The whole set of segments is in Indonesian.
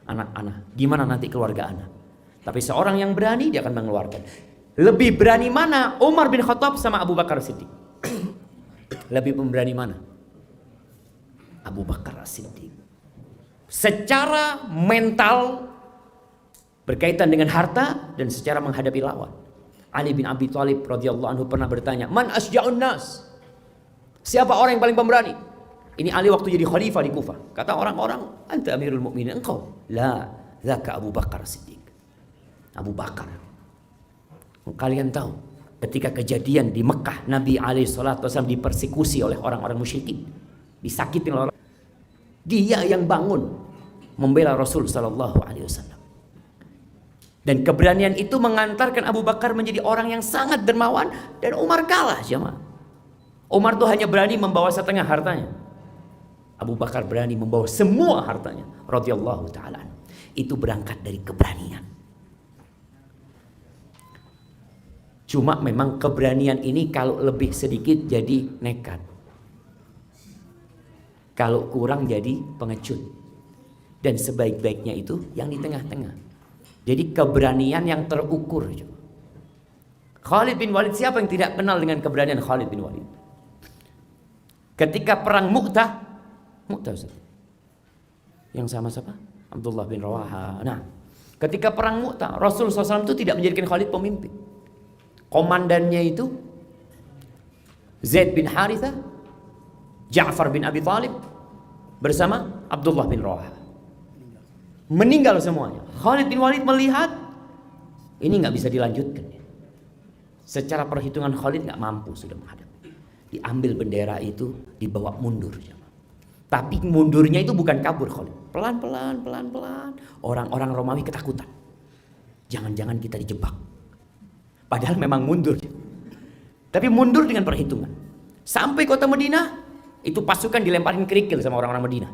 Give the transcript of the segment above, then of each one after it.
anak-anak, gimana nanti keluarga anak. Tapi seorang yang berani dia akan mengeluarkan. Lebih berani mana Umar bin Khattab sama Abu Bakar Siddiq? Lebih pemberani mana? Abu Bakar Siddiq. Secara mental berkaitan dengan harta dan secara menghadapi lawan. Ali bin Abi Thalib radhiyallahu anhu pernah bertanya, "Man asja'un nas?" Siapa orang yang paling pemberani? Ini Ali waktu jadi khalifah di Kufah. Kata orang-orang, "Anta Amirul Mukminin." Engkau. La, zaka Abu Bakar Siddiq. Abu Bakar. Kalian tahu ketika kejadian di Mekah, Nabi SAW dipersekusi oleh orang-orang musyrikin, disakitin oleh orang. Dia yang bangun membela Rasul SAW. Dan keberanian itu mengantarkan Abu Bakar menjadi orang yang sangat dermawan, dan Umar kalah, jemaah. Umar tuh hanya berani membawa setengah hartanya. Abu Bakar berani membawa semua hartanya, radhiyallahu taala. Itu berangkat dari keberanian. Cuma memang keberanian ini kalau lebih sedikit jadi nekat, kalau kurang jadi pengecut. Dan sebaik-baiknya itu yang di tengah-tengah. Jadi keberanian yang terukur. Khalid bin Walid, siapa yang tidak kenal dengan keberanian Khalid bin Walid? Ketika perang Mu'tah Ustaz, yang sama siapa? Abdullah bin Rawaha. Nah, ketika perang Mu'tah, Rasulullah SAW itu tidak menjadikan Khalid pemimpin. Komandannya itu Zaid bin Harithah, Ja'far bin Abi Thalib bersama Abdullah bin Rawaha. Meninggal semuanya. Khalid bin Walid melihat ini nggak bisa dilanjutkan. Secara perhitungan Khalid nggak mampu sudah menghadapi. Diambil bendera itu, dibawa mundur. Tapi mundurnya itu bukan kabur Khalid. Pelan-pelan, pelan-pelan. Orang-orang Romawi ketakutan. Jangan-jangan kita dijebak. Padahal memang mundur. Tapi mundur dengan perhitungan. Sampai kota Madinah, itu pasukan dilemparin kerikil sama orang-orang Madinah.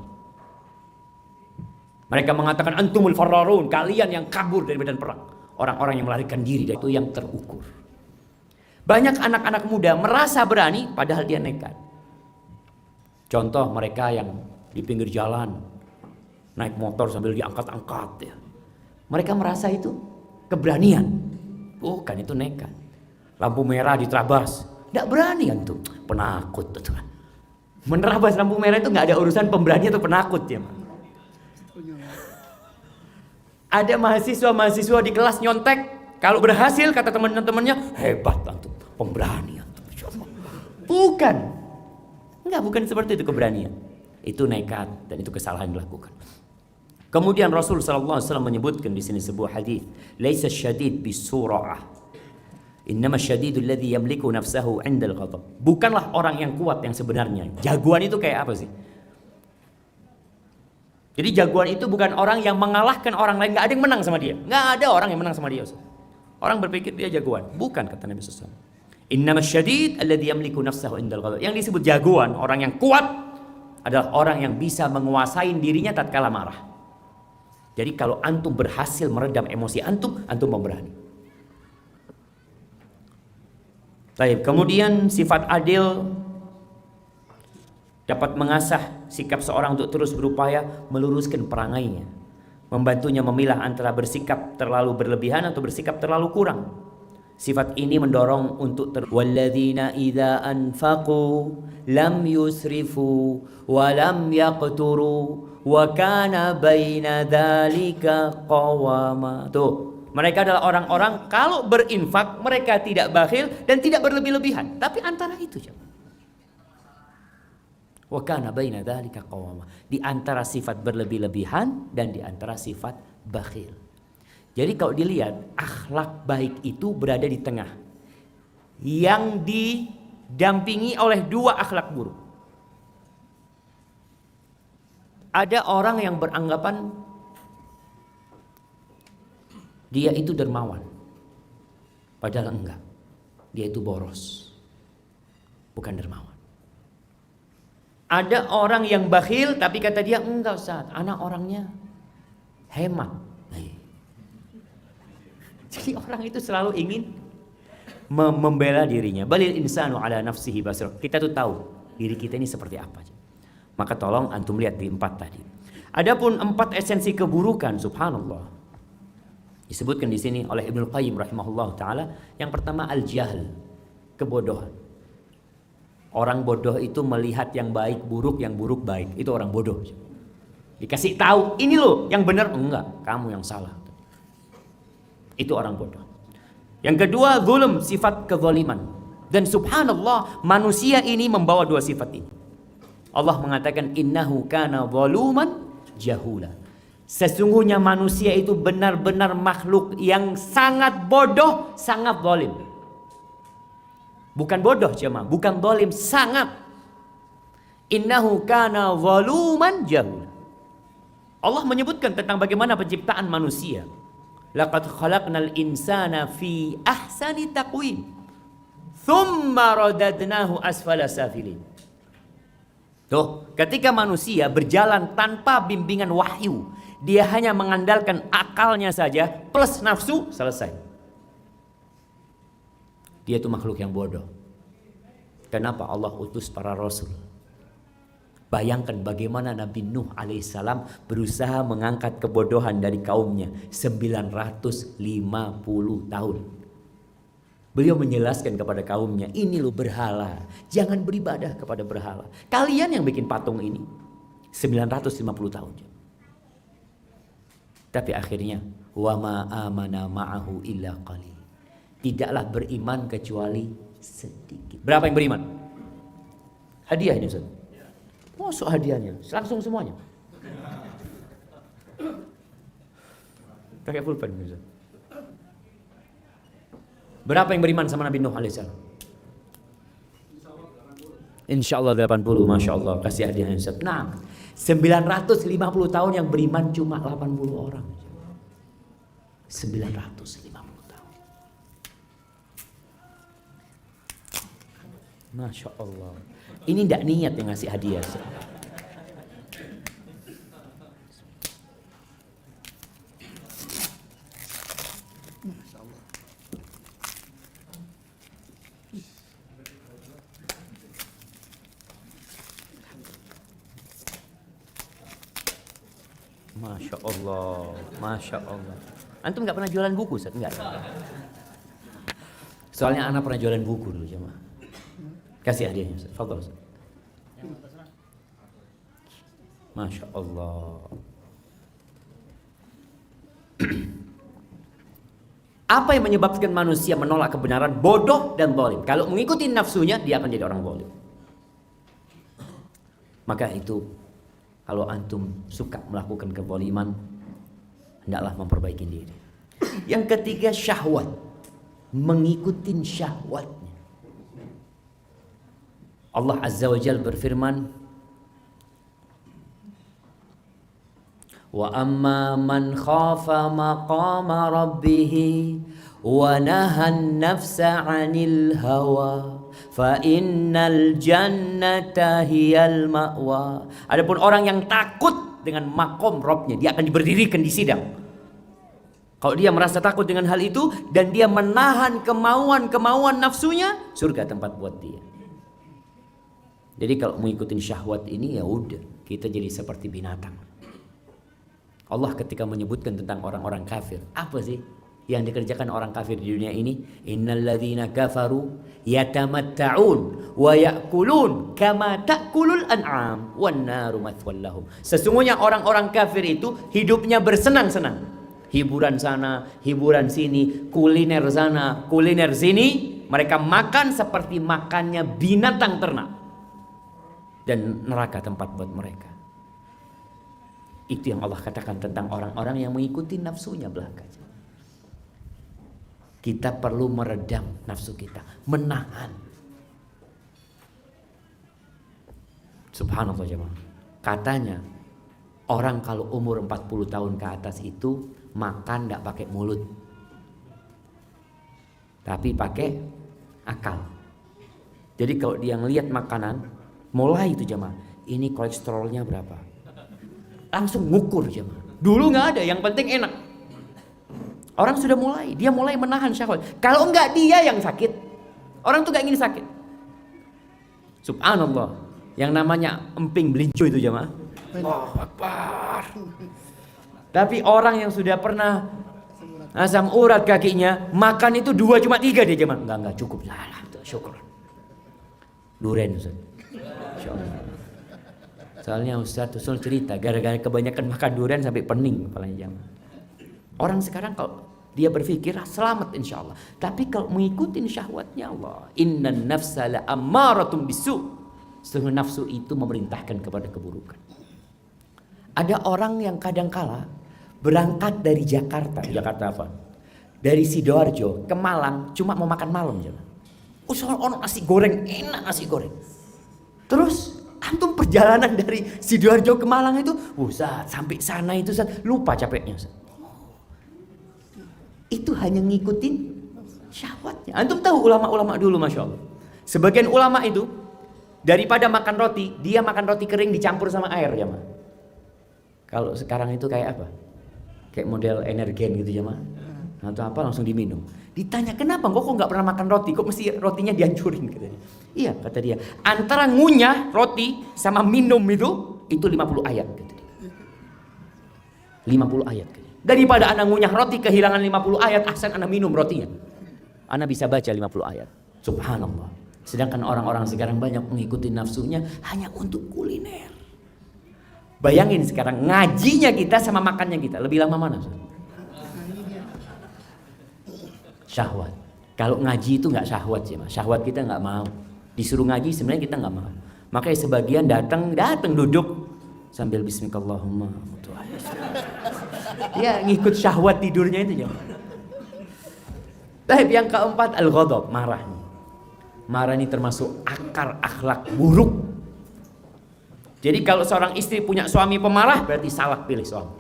Mereka mengatakan antumul farrarun, kalian yang kabur dari medan perang. Orang-orang yang melarikan diri, itu yang terukur. Banyak anak-anak muda merasa berani padahal dia nekat. Contoh mereka yang di pinggir jalan naik motor sambil diangkat-angkat ya. Mereka merasa itu keberanian. Bukan, itu nekat. Lampu merah diterabas, tidak berani antum, penakut betul. Menerabas lampu merah itu nggak ada urusan pemberani atau penakut ya. Ada mahasiswa di kelas nyontek, kalau berhasil kata teman-temannya hebat antum, pemberani antum. Bukan, bukan seperti itu keberanian. Itu nekat dan itu kesalahan dilakukan. Kemudian Rasul sallallahu alaihi wasallam menyebutkan di sini sebuah hadis, "Laisa syadid bisur'ah. Innama syadidul ladzi yamliku nafsahu 'inda al-ghadab." Bukanlah orang yang kuat yang sebenarnya. Jagoan itu kayak apa sih? Jadi jagoan itu bukan orang yang mengalahkan orang lain, nggak ada yang menang sama dia. Nggak ada orang yang menang sama dia. Orang berpikir dia jagoan. Bukan, kata Nabi sallallahu alaihi wasallam. Innama syadid alladzi yamliku nafsahu 'inda al-ghadab. Yang disebut jagoan, orang yang kuat adalah orang yang bisa menguasai dirinya tatkala marah. Jadi kalau antum berhasil meredam emosi antum pemberani. Baik, kemudian sifat adil dapat mengasah sikap seorang untuk terus berupaya meluruskan perangainya, membantunya memilah antara bersikap terlalu berlebihan atau bersikap terlalu kurang. Sifat ini mendorong untuk walladzina idza anfaqu lam yusrifu wa lam yaqturu wa kana baina dzalika qawama. Tuh, mereka adalah orang-orang kalau berinfak mereka tidak bakhil dan tidak berlebih-lebihan, tapi antara itu saja. Wa kana baina dzalika qawama. Di antara sifat berlebih-lebihan dan di antara sifat bakhil. Jadi kalau dilihat akhlak baik itu berada di tengah, yang didampingi oleh dua akhlak buruk. Ada orang yang beranggapan dia itu dermawan, padahal enggak, dia itu boros, bukan dermawan. Ada orang yang bakhil tapi kata dia enggak Ustaz, anak orangnya hemat. Jadi orang itu selalu ingin membela dirinya. Balil insanu ala nafsihi basir. Kita tuh tahu diri kita ini seperti apa. Maka tolong antum lihat di 4 tadi. Adapun 4 esensi keburukan, subhanallah, disebutkan di sini oleh Ibnu Qayyim rahimahullah taala. Yang pertama al-jahl, kebodohan. Orang bodoh itu melihat yang baik buruk, yang buruk baik. Itu orang bodoh. Dikasih tahu, ini loh yang benar, enggak, kamu yang salah. Itu orang bodoh. Yang kedua, zulm, sifat kezaliman. Dan subhanallah, manusia ini membawa 2 sifat ini. Allah mengatakan innahu kana zaluman jahula. Sesungguhnya manusia itu benar-benar makhluk yang sangat bodoh, sangat zalim. Bukan bodoh jemaah, bukan zalim, sangat. Innahu kana zaluman jahula. Allah menyebutkan tentang bagaimana penciptaan manusia. Laqad khalaqnal insana fi ahsani taqwim. Thumma radadnahu asfala safilin. Tuh, ketika manusia berjalan tanpa bimbingan wahyu, dia hanya mengandalkan akalnya saja plus nafsu, selesai. Dia itu makhluk yang bodoh. Kenapa Allah utus para rasul? Bayangkan bagaimana Nabi Nuh alaihissalam berusaha mengangkat kebodohan dari kaumnya 950 tahun. Beliau menjelaskan kepada kaumnya, ini loh berhala, jangan beribadah kepada berhala. Kalian yang bikin patung ini 950 tahun. Tapi akhirnya wa ma amana ma'ahu illa qalil. Tidaklah beriman kecuali sedikit. Berapa yang beriman? Hadiah ini Ustaz. Masuk hadiahnya, langsung semuanya. Pakai pulpen Ustaz. Berapa yang beriman sama Nabi Nuh alaihissalam? Insyaallah 80, Masya Allah. Kasih hadiahnya Ustaz. Nah, 950 tahun yang beriman cuma 80 orang. 950 tahun. Masya Allah. Ini tidak niat yang ngasih hadiah. Masya Allah, Masya Allah. Antum nggak pernah jualan buku, Ustaz? Enggak. Soalnya anak pernah jualan buku dulu, jemaah. Kasih hadiahnya, Ustaz. Fadhal, Ustaz. Masya Allah. Apa yang menyebabkan manusia menolak kebenaran? Bodoh dan zalim. Kalau mengikuti nafsunya, dia akan jadi orang zalim. Maka itu, kalau antum suka melakukan kezaliman, hendaklah memperbaiki diri. Yang ketiga, syahwat. Mengikuti syahwatnya. Allah Azza wa Jalla berfirman, wa amma man khafa maqama rabbih wa nahan nafsa 'anil hawa fa innal jannata hiyal ma'wa. Adapun orang yang takut dengan makom Rabbnya, dia akan diberdirikan di sidang. Kalau dia merasa takut dengan hal itu dan dia menahan kemauan nafsunya, surga tempat buat dia. Jadi kalau mengikuti syahwat ini, ya udah, kita jadi seperti binatang. Allah ketika menyebutkan tentang orang-orang kafir, apa sih yang dikerjakan orang kafir di dunia ini? Innalladzina kafaru yatamatta'un wa ya'kulun kama ta'kulul an'am wan naru mathwal lahum. Sesungguhnya orang-orang kafir itu hidupnya bersenang-senang. Hiburan sana, hiburan sini, kuliner sana, kuliner sini. Mereka makan seperti makannya binatang ternak. Dan neraka tempat buat mereka. Itu yang Allah katakan tentang orang-orang yang mengikuti nafsunya belaka. Kita perlu meredam nafsu kita, menahan. Subhanallah jemaah. Katanya orang kalau umur 40 tahun ke atas itu makan tidak pakai mulut, tapi pakai akal. Jadi kalau dia ngelihat makanan, mulai itu jemaah, ini kolesterolnya berapa, langsung ngukur jemaah. Dulu nggak ada, yang penting enak. Orang sudah mulai, dia mulai menahan syahwat. Kalau enggak dia yang sakit. Orang tuh gak ingin sakit. Subhanallah. Yang namanya emping belinjo itu jemaah, Allahu Akbar. Tapi orang yang sudah pernah asam urat kakinya, makan itu 2 cuma 3 dia cuman. Enggak cukup. Lah, syukur. Duren Ustaz. Insyaallah. Soalnya Ustaz Usul cerita gara-gara kebanyakan makan durian sampai pening kepalanya jamaah. Orang sekarang kalau dia berpikir selamat insya Allah, tapi kalau mengikuti syahwatnya Allah, innan nafsa la ammaratun bisu, sesungguhnya nafsu itu memerintahkan kepada keburukan. Ada orang yang kadangkala berangkat dari Jakarta apa? Dari Sidoarjo ke Malang cuma mau makan malam jemaah. Ono nasi goreng, enak nasi goreng. Terus antum perjalanan dari Sidoarjo ke Malang itu, Ustaz, sampai sana itu Ustaz, lupa capeknya Ustaz. Itu hanya ngikutin syahwatnya. Antum tahu ulama-ulama dulu Masya Allah. Sebagian ulama itu daripada makan roti, dia makan roti kering dicampur sama air ya ma. Kalau sekarang itu kayak apa? Kayak model energen gitu ya ma. Atau apa langsung diminum. Ditanya kenapa kok nggak pernah makan roti? Kok mesti rotinya dihancurin katanya. Iya kata dia. Antara ngunyah roti sama minum itu 50 ayat kata dia. 50 ayat. Daripada anak ngunyah roti kehilangan 50 ayat, ahsan anak minum rotinya. Anak bisa baca 50 ayat. Subhanallah. Sedangkan orang-orang sekarang banyak mengikuti nafsunya hanya untuk kuliner. Bayangin sekarang ngajinya kita sama makannya kita lebih lama mana? Syahwat. Kalau ngaji itu nggak syahwat sih, mas. Syahwat kita nggak mau. Disuruh ngaji sebenarnya kita nggak mau. Makanya sebagian datang duduk sambil bismillahirrahmanirrahim. Ya ngikut syahwat tidurnya itu ya. Tapi yang keempat al-ghadab, marah. Marah ini termasuk akar akhlak buruk. Jadi kalau seorang istri punya suami pemarah berarti salah pilih suami.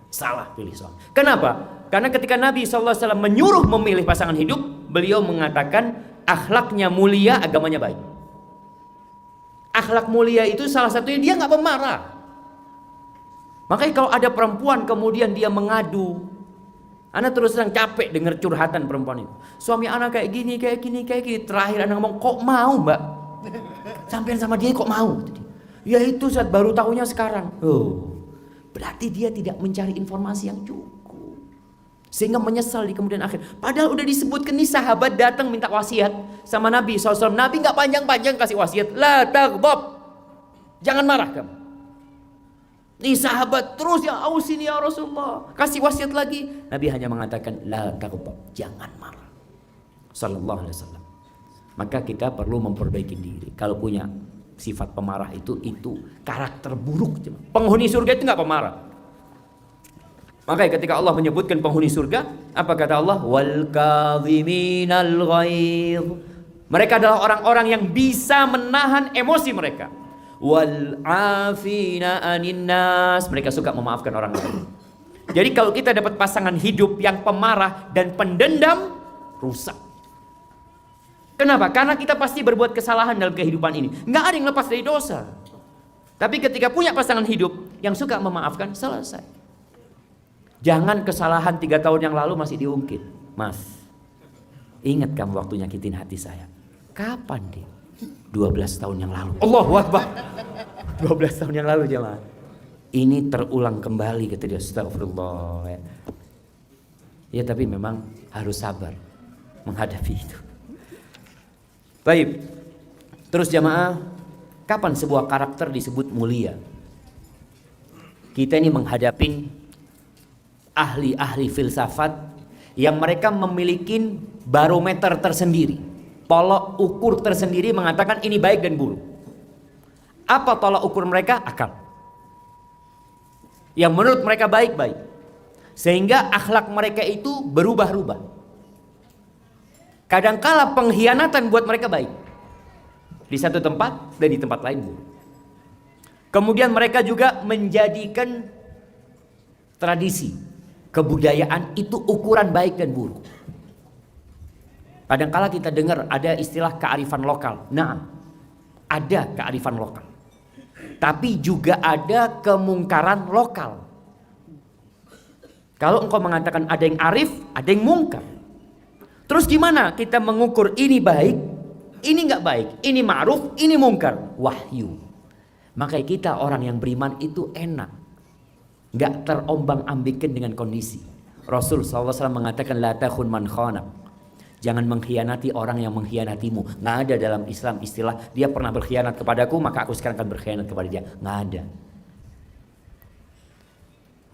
Salah pilih suami. Kenapa? Karena ketika Nabi SAW menyuruh memilih pasangan hidup, beliau mengatakan akhlaknya mulia, agamanya baik. Akhlak mulia itu salah satunya dia nggak pemarah. Makanya kalau ada perempuan kemudian dia mengadu, anak terus terang capek dengar curhatan perempuan itu. Suami anak kayak gini. Terakhir anak ngomong, kok mau mbak? Sampean sama dia kok mau? Ya itu saat baru tahunya sekarang. Oh, berarti dia tidak mencari informasi yang cukup. Sehingga menyesal di kemudian akhir. Padahal udah disebutkan nih sahabat datang minta wasiat sama Nabi SAW. Nabi nggak panjang-panjang kasih wasiat. La taghdab. Jangan marah kamu. Nih sahabat terus ya ausini ya Rasulullah. Kasih wasiat lagi. Nabi hanya mengatakan la taghdab. Jangan marah. Sallallahu alaihi wasallam. Maka kita perlu memperbaiki diri. Kalau punya sifat pemarah itu karakter buruk. Penghuni surga itu nggak pemarah. Makanya ketika Allah menyebutkan penghuni surga, apa kata Allah? Wal kadhiminal ghaidh. Mereka adalah orang-orang yang bisa menahan emosi mereka. Wal afina anin nas. Mereka suka memaafkan orang lain. Jadi kalau kita dapat pasangan hidup yang pemarah dan pendendam, rusak. Kenapa? Karena kita pasti berbuat kesalahan dalam kehidupan ini. Nggak ada yang lepas dari dosa. Tapi ketika punya pasangan hidup yang suka memaafkan, selesai. Jangan kesalahan 3 tahun yang lalu masih diungkit. Mas, ingat kamu waktu nyakitin hati saya? Kapan dia? 12 tahun yang lalu. Allahu Akbar. 12 tahun yang lalu jemaah. Ini terulang kembali kata dia. Astagfirullah. Ya tapi memang harus sabar menghadapi itu. Baik. Terus jemaah, kapan sebuah karakter disebut mulia? Kita ini menghadapi ahli-ahli filsafat yang mereka memiliki barometer tersendiri, tolak ukur tersendiri mengatakan ini baik dan buruk. Apa tolak ukur mereka? Akal. Yang menurut mereka baik-baik. Sehingga akhlak mereka itu berubah-ubah. Kadangkala pengkhianatan buat mereka baik. Di satu tempat dan di tempat lain buruk. Kemudian mereka juga menjadikan tradisi, kebudayaan itu ukuran baik dan buruk. Kadangkala kita dengar ada istilah kearifan lokal. Nah, ada kearifan lokal. Tapi juga ada kemungkaran lokal. Kalau engkau mengatakan ada yang arif, ada yang mungkar. Terus gimana kita mengukur ini baik, ini nggak baik, ini ma'ruf, ini mungkar? Wahyu. Maka kita orang yang beriman itu enak, nggak terombang-ambingkan dengan kondisi. Rasul SAW mengatakan la takhun man khanak. Jangan mengkhianati orang yang mengkhianatimu. Nggak ada dalam Islam istilah dia pernah berkhianat kepadaku maka aku sekarang akan berkhianat kepada dia. Nggak ada.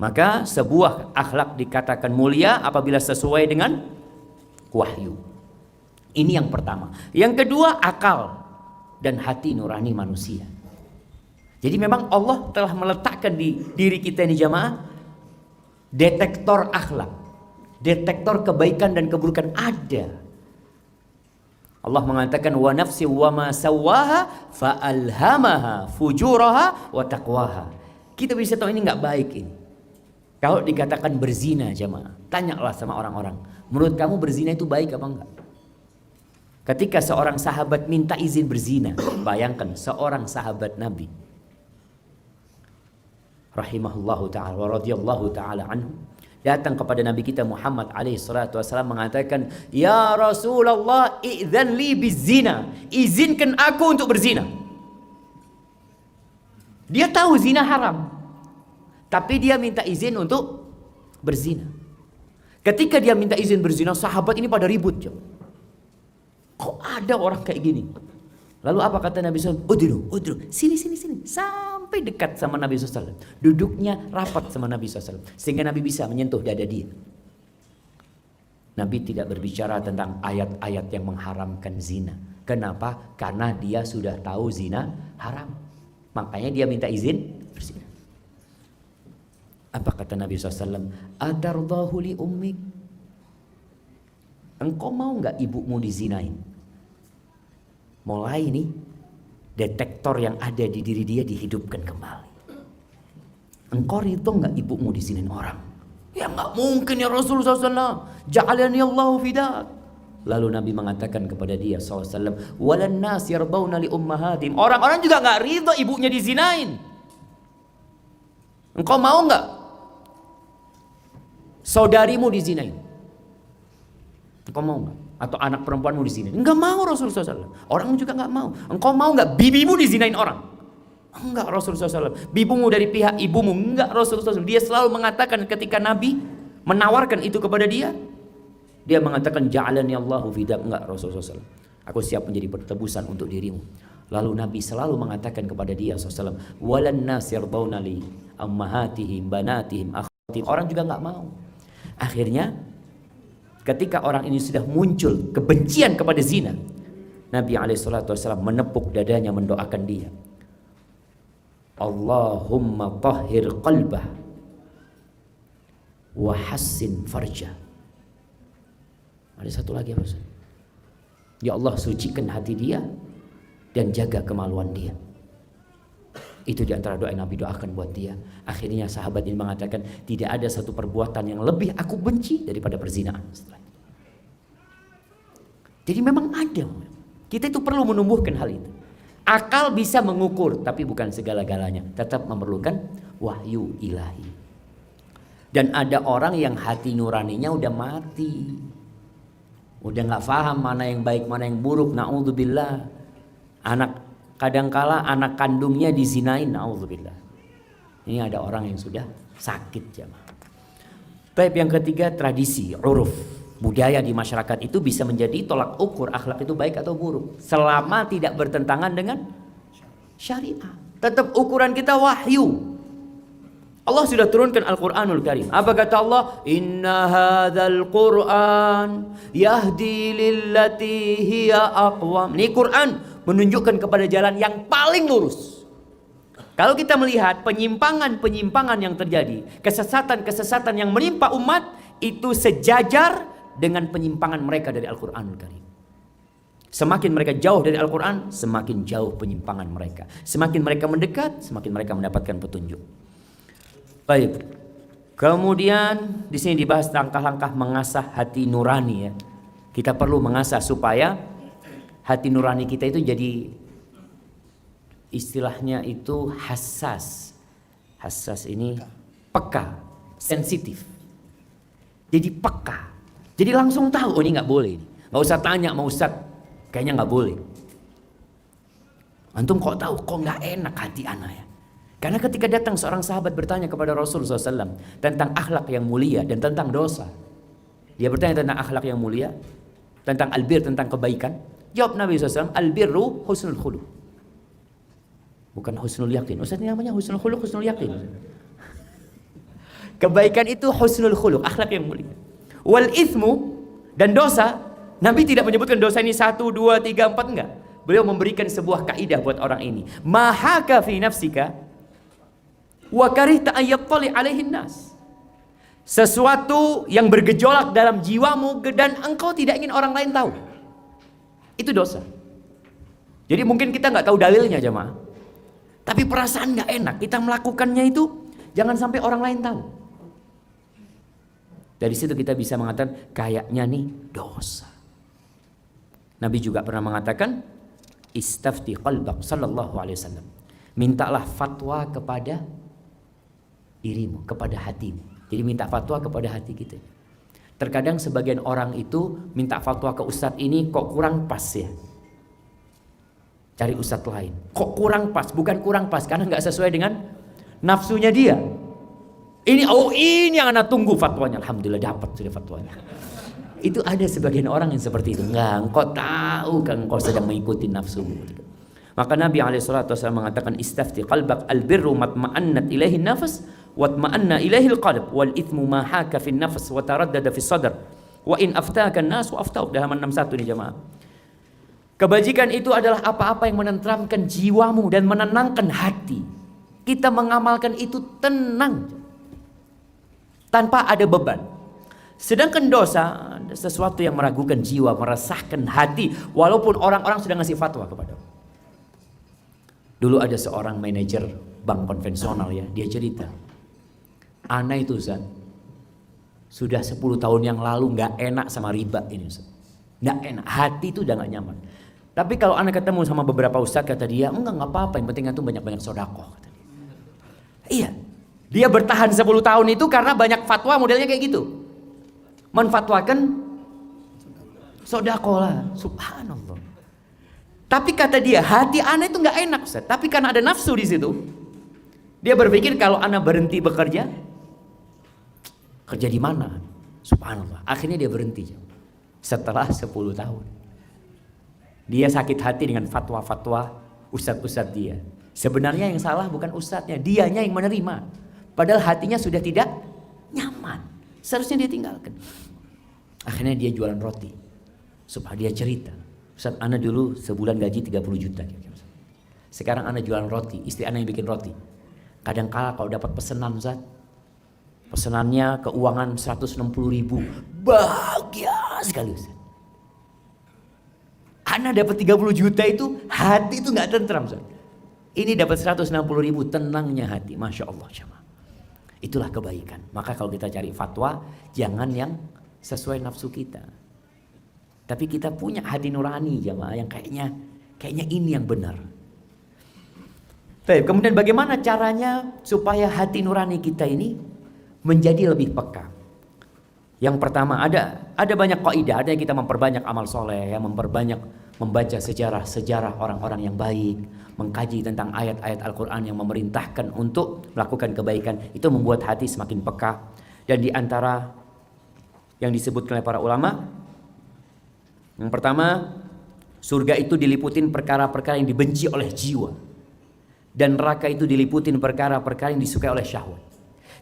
Maka sebuah akhlak dikatakan mulia apabila sesuai dengan wahyu. Ini yang pertama. Yang kedua, akal dan hati nurani manusia. Jadi memang Allah telah meletakkan di diri kita ini jamaah detektor akhlak, detektor kebaikan dan keburukan ada. Allah mengatakan wa nafsi wa ma sawaha fa alhamaha fujuraha wa taqwaha. Kita bisa tahu ini nggak baik ini. Kalau dikatakan berzina jamaah, tanyalah sama orang-orang, menurut kamu berzina itu baik apa enggak? Ketika seorang sahabat minta izin berzina, bayangkan seorang sahabat Nabi rahimahullahu ta'ala wa radhiyallahu ta'ala anhu datang kepada Nabi kita Muhammad alaihi salatu wasallam mengatakan, "Ya Rasulullah, idzan li bizina." Izinkan aku untuk berzina. Dia tahu zina haram, tapi dia minta izin untuk berzina. Ketika dia minta izin berzina, sahabat ini pada ribut. Kok ada orang kayak gini? Lalu apa kata Nabi SAW? Udru, sini. Sampai dekat sama Nabi SAW. Duduknya rapat sama Nabi SAW. Sehingga Nabi bisa menyentuh dada dia. Nabi tidak berbicara tentang ayat-ayat yang mengharamkan zina. Kenapa? Karena dia sudah tahu zina haram. Makanya dia minta izin berzina. Apa kata Nabi SAW? Atardahu li ummik. Engkau mau gak ibumu dizinain? Mulai nih detektor yang ada di diri dia dihidupkan kembali. Engkau ridho gak ibumu dizinain orang? Ya gak mungkin ya Rasulullah SAW. Ja'alani Allahu fidak. Lalu Nabi mengatakan kepada dia SAW, walan nas yardawna li ummahatim. Orang-orang juga gak ridho ibunya dizinain. Engkau mau gak saudarimu dizinain? Engkau mau gak? Atau anak perempuanmu dizinain? Enggak mau Rasulullah SAW. Orang juga enggak mau. Engkau mau enggak bibimu dizinain orang? Enggak Rasulullah SAW. Bibumu dari pihak ibumu? Enggak Rasulullah SAW. Dia selalu mengatakan ketika Nabi menawarkan itu kepada dia, dia mengatakan ja'alani Allahu fidak. Enggak Rasulullah SAW. Aku siap menjadi pertebusan untuk dirimu. Lalu Nabi selalu mengatakan kepada dia SAW, walan nas yardawna li ammahatihim banatihim akhwatihim. Orang juga enggak mau. Akhirnya ketika orang ini sudah muncul kebencian kepada zina, Nabi SAW menepuk dadanya mendoakan dia. Allahumma tahhir qalbah wa hassin farjah. Ada satu lagi apa Ustaz? Ya Allah, sucikan hati dia dan jaga kemaluan dia. Itu diantara doa yang Nabi doakan buat dia. Akhirnya sahabat ini mengatakan, tidak ada satu perbuatan yang lebih aku benci daripada perzinaan. Jadi memang ada. Kita itu perlu menumbuhkan hal itu. Akal bisa mengukur, tapi bukan segala-galanya. Tetap memerlukan wahyu ilahi. Dan ada orang yang hati nuraninya udah mati. Udah gak paham mana yang baik, mana yang buruk. Na'udzubillah. Kadangkala anak kandungnya dizinain, na'udzubillah. Ini ada orang yang sudah sakit jamaah. Baik, yang ketiga tradisi, uruf, budaya di masyarakat itu bisa menjadi tolak ukur akhlak itu baik atau buruk. Selama tidak bertentangan dengan syariat. Tetap ukuran kita wahyu. Allah sudah turunkan Al-Quranul Karim. Apa kata Allah? Inna hadzal Qur'an yahdi lillati hiya aqwam. Ini Quran menunjukkan kepada jalan yang paling lurus. Kalau kita melihat penyimpangan-penyimpangan yang terjadi, kesesatan-kesesatan yang menimpa umat, itu sejajar dengan penyimpangan mereka dari Al-Quranul Karim. Semakin mereka jauh dari Al-Quran, semakin jauh penyimpangan mereka. Semakin mereka mendekat, semakin mereka mendapatkan petunjuk. Baik. Kemudian di sini dibahas langkah-langkah mengasah hati nurani ya. Kita perlu mengasah supaya hati nurani kita itu jadi, istilahnya itu hassas. Hassas ini peka, sensitif. Jadi peka. Jadi langsung tahu, oh ini nggak boleh. Nggak usah tanya sama Ustaz, kayaknya nggak boleh. Antum kok tahu? Kok nggak enak hati ana ya? Karena ketika datang seorang sahabat bertanya kepada Rasulullah SAW tentang akhlak yang mulia dan tentang dosa. Dia bertanya tentang akhlak yang mulia, tentang albir, tentang kebaikan. Jawab Nabi SAW, albirru husnul khuluq. Bukan husnul yakin. Ustaz, ini namanya husnul khuluq, husnul yakin. Kebaikan itu husnul khuluq, akhlak yang mulia. Wal ithmu, dan dosa, Nabi tidak menyebutkan dosa ini 1, 2, 3, 4, enggak. Beliau memberikan sebuah kaidah buat orang ini. Mahaka fi nafsika wa karihta ayyattali alaihin nas. Sesuatu yang bergejolak dalam jiwamu dan engkau tidak ingin orang lain tahu. Itu dosa. Jadi mungkin kita nggak tahu dalilnya jemaah. Tapi perasaan nggak enak, kita melakukannya itu jangan sampai orang lain tahu. Dari situ kita bisa mengatakan kayaknya nih dosa. Nabi juga pernah mengatakan istafti qalbak sallallahu alaihi wasallam. Mintalah fatwa kepada dirimu, kepada hatimu. Jadi minta fatwa kepada hati kita. Terkadang sebagian orang itu minta fatwa ke ustadz ini kok kurang pas ya. Cari ustadz lain. Kok kurang pas? Bukan kurang pas karena nggak sesuai dengan nafsunya dia. Ini yang anak tunggu fatwanya. Alhamdulillah dapat sudah fatwanya. Itu ada sebagian orang yang seperti itu. Enggak, engkau tahu kan engkau sedang mengikuti nafsumu. Maka Nabi SAW mengatakan istafti qalbak albirru matma'annat ilaihi nafas watma'anna ilaihi alqalb wal ithmu ma haka fi nafas wa taraddada fi sadr wa in aftaka an-nas wa aftauk. Halaman 61 nih jemaah. Kebajikan itu adalah apa-apa yang menenteramkan jiwamu dan menenangkan hati. Kita mengamalkan itu tenang tanpa ada beban. Sedangkan dosa sesuatu yang meragukan jiwa, meresahkan hati walaupun orang-orang sudah ngasih fatwa kepada. Dulu ada seorang manajer bank konvensional ya, dia cerita, ana itu Ustaz, sudah 10 tahun yang lalu nggak enak sama riba ini Ustaz. Nggak enak, hati itu udah nggak nyaman. Tapi kalau ana ketemu sama beberapa ustaz, kata dia, enggak apa-apa, yang penting itu banyak-banyak sedekah. Iya, dia bertahan 10 tahun itu karena banyak fatwa modelnya kayak gitu. Menfatwakan sedekah lah, subhanallah. Tapi kata dia, hati ana itu nggak enak Ustaz. Tapi karena ada nafsu di situ, dia berpikir kalau ana berhenti bekerja, kerja di mana? Subhanallah. Akhirnya dia berhenti. Setelah 10 tahun, dia sakit hati dengan fatwa-fatwa ustadz-ustadz dia. Sebenarnya yang salah bukan ustadznya, dianya yang menerima. Padahal hatinya sudah tidak nyaman. Seharusnya dia tinggalkan. Akhirnya dia jualan roti. Supaya dia cerita, Ustaz, ana dulu sebulan gaji 30 juta. Sekarang ana jualan roti, istri ana yang bikin roti. Kadang kala kalau dapat pesanan Ustaz, pesanannya keuangan 160.000, bahagia sekali Ustaz. Ana dapat 30 juta itu, hati itu nggak tentram Ustaz. Ini dapat 160.000, tenangnya hati, masya Allah jemaah. Itulah kebaikan. Maka kalau kita cari fatwa, jangan yang sesuai nafsu kita. Tapi kita punya hati nurani jemaah yang kayaknya ini yang benar. Baik, kemudian bagaimana caranya supaya hati nurani kita ini menjadi lebih peka? Yang pertama ada banyak kaidah, ada yang kita memperbanyak amal soleh, yang memperbanyak membaca sejarah orang-orang yang baik, mengkaji tentang ayat-ayat Al-Quran yang memerintahkan untuk melakukan kebaikan, itu membuat hati semakin peka. Dan di antara yang disebutkan oleh para ulama, yang pertama, surga itu diliputin perkara-perkara yang dibenci oleh jiwa, dan neraka itu diliputin perkara-perkara yang disukai oleh syahwat.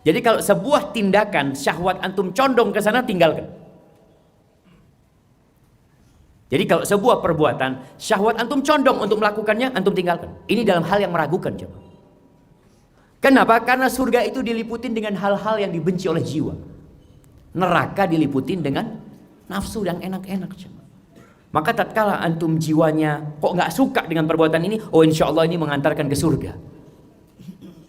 Jadi kalau sebuah tindakan syahwat antum condong ke sana, tinggalkan. Jadi kalau sebuah perbuatan syahwat antum condong untuk melakukannya, antum tinggalkan. Ini dalam hal yang meragukan coba. Kenapa? Karena surga itu diliputin dengan hal-hal yang dibenci oleh jiwa. Neraka diliputin dengan nafsu yang enak-enak coba. Maka tatkala antum jiwanya kok nggak suka dengan perbuatan ini, oh insya Allah ini mengantarkan ke surga.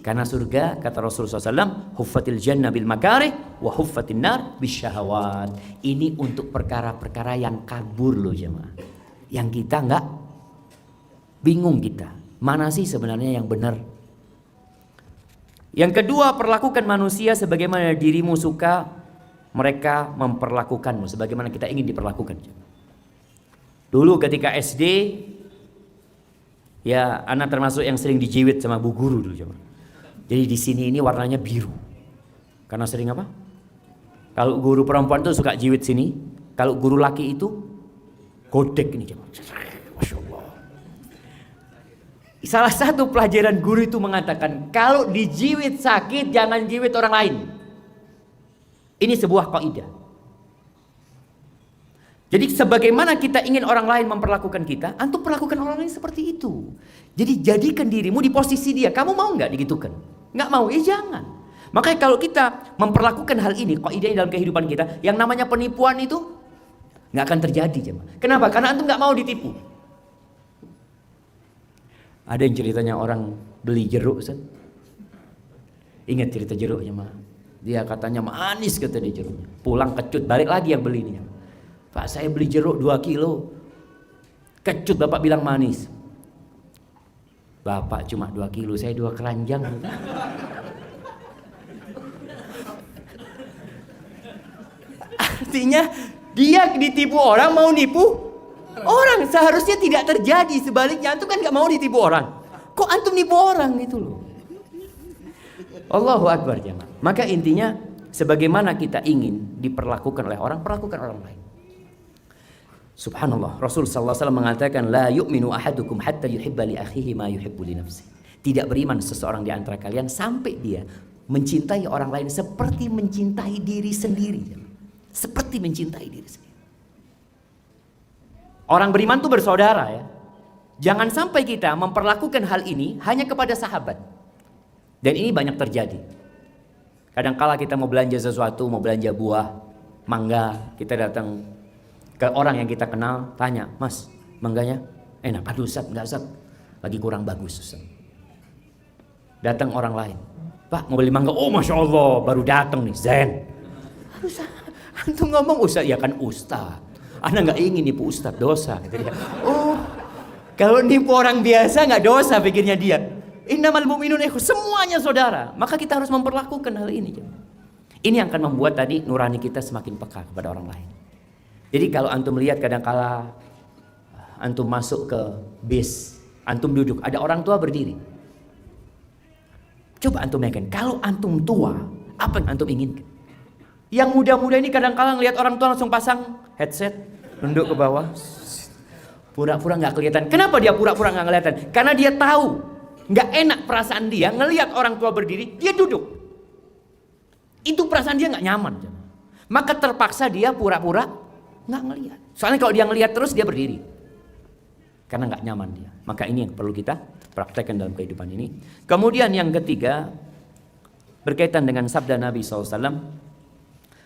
Karena surga, kata Rasulullah SAW, huffatil jannah bil makarih wa huffatin nar bisyahawat. Ini untuk perkara-perkara yang kabur loh jemaah. Yang kita nggak bingung kita. Mana sih sebenarnya yang benar? Yang kedua, perlakukan manusia sebagaimana dirimu suka mereka memperlakukanmu, sebagaimana kita ingin diperlakukan. Dulu ketika SD, Ya, anak termasuk yang sering dijiwit sama bu guru dulu coba. Jadi di sini ini warnanya biru. Karena sering apa? Kalau guru perempuan tuh suka jiwit sini, kalau guru laki itu godek ini coba. Masya Allah. Salah satu pelajaran guru itu mengatakan, kalau dijiwit sakit jangan jiwit orang lain. Ini sebuah kaidah. Jadi sebagaimana kita ingin orang lain memperlakukan kita, antum perlakukan orang lain seperti itu. Jadi jadikan dirimu di posisi dia. Kamu mau nggak digitukan? Nggak mau, ya jangan. Makanya kalau kita memperlakukan hal ini, kaidahnya dalam kehidupan kita, yang namanya penipuan itu nggak akan terjadi. Kenapa? Karena antum nggak mau ditipu. Ada yang ceritanya orang beli jeruk, Ustaz. Ingat cerita jeruknya mah. Dia katanya manis kata dia jeruknya. Pulang kecut, balik lagi yang beli ini. Pak, saya beli jeruk 2 kilo. Kecut bapak bilang manis. Bapak cuma 2 kilo, saya 2 keranjang. Artinya dia ditipu orang mau nipu orang. Seharusnya tidak terjadi. Sebaliknya antum kan gak mau ditipu orang. Kok antum nipu orang gitu loh. Allahu Akbar jemaah. Maka intinya sebagaimana kita ingin diperlakukan oleh orang, perlakukan orang lain. Subhanallah, Rasul sallallahu alaihi wasallam mengatakan, la yu'minu ahadukum hatta yuhibba li akhihi ma yuhibbu li nafsihi. Tidak beriman seseorang di antara kalian sampai dia mencintai orang lain seperti mencintai diri sendiri. Seperti mencintai diri sendiri. Orang beriman itu bersaudara ya. Jangan sampai kita memperlakukan hal ini hanya kepada sahabat. Dan ini banyak terjadi. Kadangkala kita mau belanja sesuatu, mau belanja buah, mangga, kita datang ke orang yang kita kenal, tanya, Mas, mangganya enak? Aduh Ustaz, enggak Ustaz, lagi kurang bagus Ustaz. Datang orang lain, Pak mau beli mangga, oh Masya Allah, baru datang nih, Zen. Aduh Ustaz, antum ngomong Ustaz, ya kan Ustaz, Anda gak ingin nipu Ustaz, dosa. Gitu dia. Oh, kalau nipu orang biasa gak dosa pikirnya dia. Innamal mu'minun ikhwah, semuanya saudara. Maka kita harus memperlakukan hal ini. Ini yang akan membuat tadi nurani kita semakin peka kepada orang lain. Jadi kalau antum lihat kadangkala antum masuk ke bis, antum duduk, ada orang tua berdiri. Coba antum bayangkan, kalau antum tua, apa yang antum inginkan? Yang muda-muda ini kadangkala ngelihat orang tua langsung pasang headset, nunduk ke bawah, pura-pura nggak kelihatan. Kenapa dia pura-pura nggak kelihatan? Karena dia tahu nggak enak perasaan dia ngelihat orang tua berdiri, dia duduk. Itu perasaan dia nggak nyaman. Maka terpaksa dia pura-pura nggak ngelihat. Soalnya kalau dia ngelihat terus dia berdiri. Karena nggak nyaman dia. Maka ini yang perlu kita praktekkan dalam kehidupan ini. Kemudian yang ketiga, berkaitan dengan sabda Nabi SAW.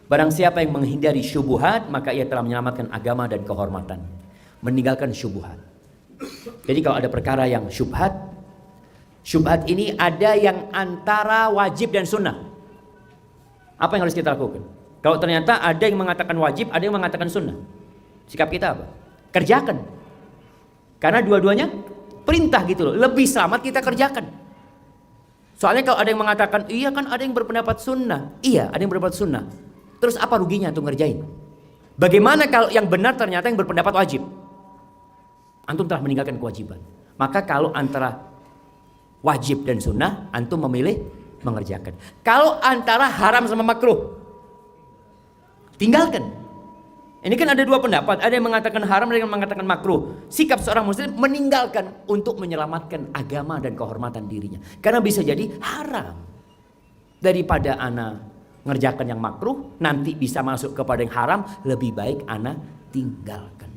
Barang siapa yang menghindari syubhat, maka ia telah menyelamatkan agama dan kehormatan. Meninggalkan syubhat. Jadi kalau ada perkara yang syubhat, syubhat ini ada yang antara wajib dan sunnah. Apa yang harus kita lakukan? Kalau ternyata ada yang mengatakan wajib, ada yang mengatakan sunnah, sikap kita apa? Kerjakan. Karena dua-duanya perintah gitu loh. Lebih selamat kita kerjakan. Soalnya kalau ada yang mengatakan, iya kan ada yang berpendapat sunnah. Iya, ada yang berpendapat sunnah. Terus apa ruginya untuk ngerjain? Bagaimana kalau yang benar ternyata yang berpendapat wajib? Antum telah meninggalkan kewajiban. Maka kalau antara wajib dan sunnah, antum memilih mengerjakan. Kalau antara haram sama makruh, tinggalkan. Ini kan ada dua pendapat, ada yang mengatakan haram, ada yang mengatakan makruh. Sikap seorang muslim meninggalkan untuk menyelamatkan agama dan kehormatan dirinya. Karena bisa jadi haram. Daripada ana ngerjakan yang makruh, nanti bisa masuk kepada yang haram, lebih baik ana tinggalkan.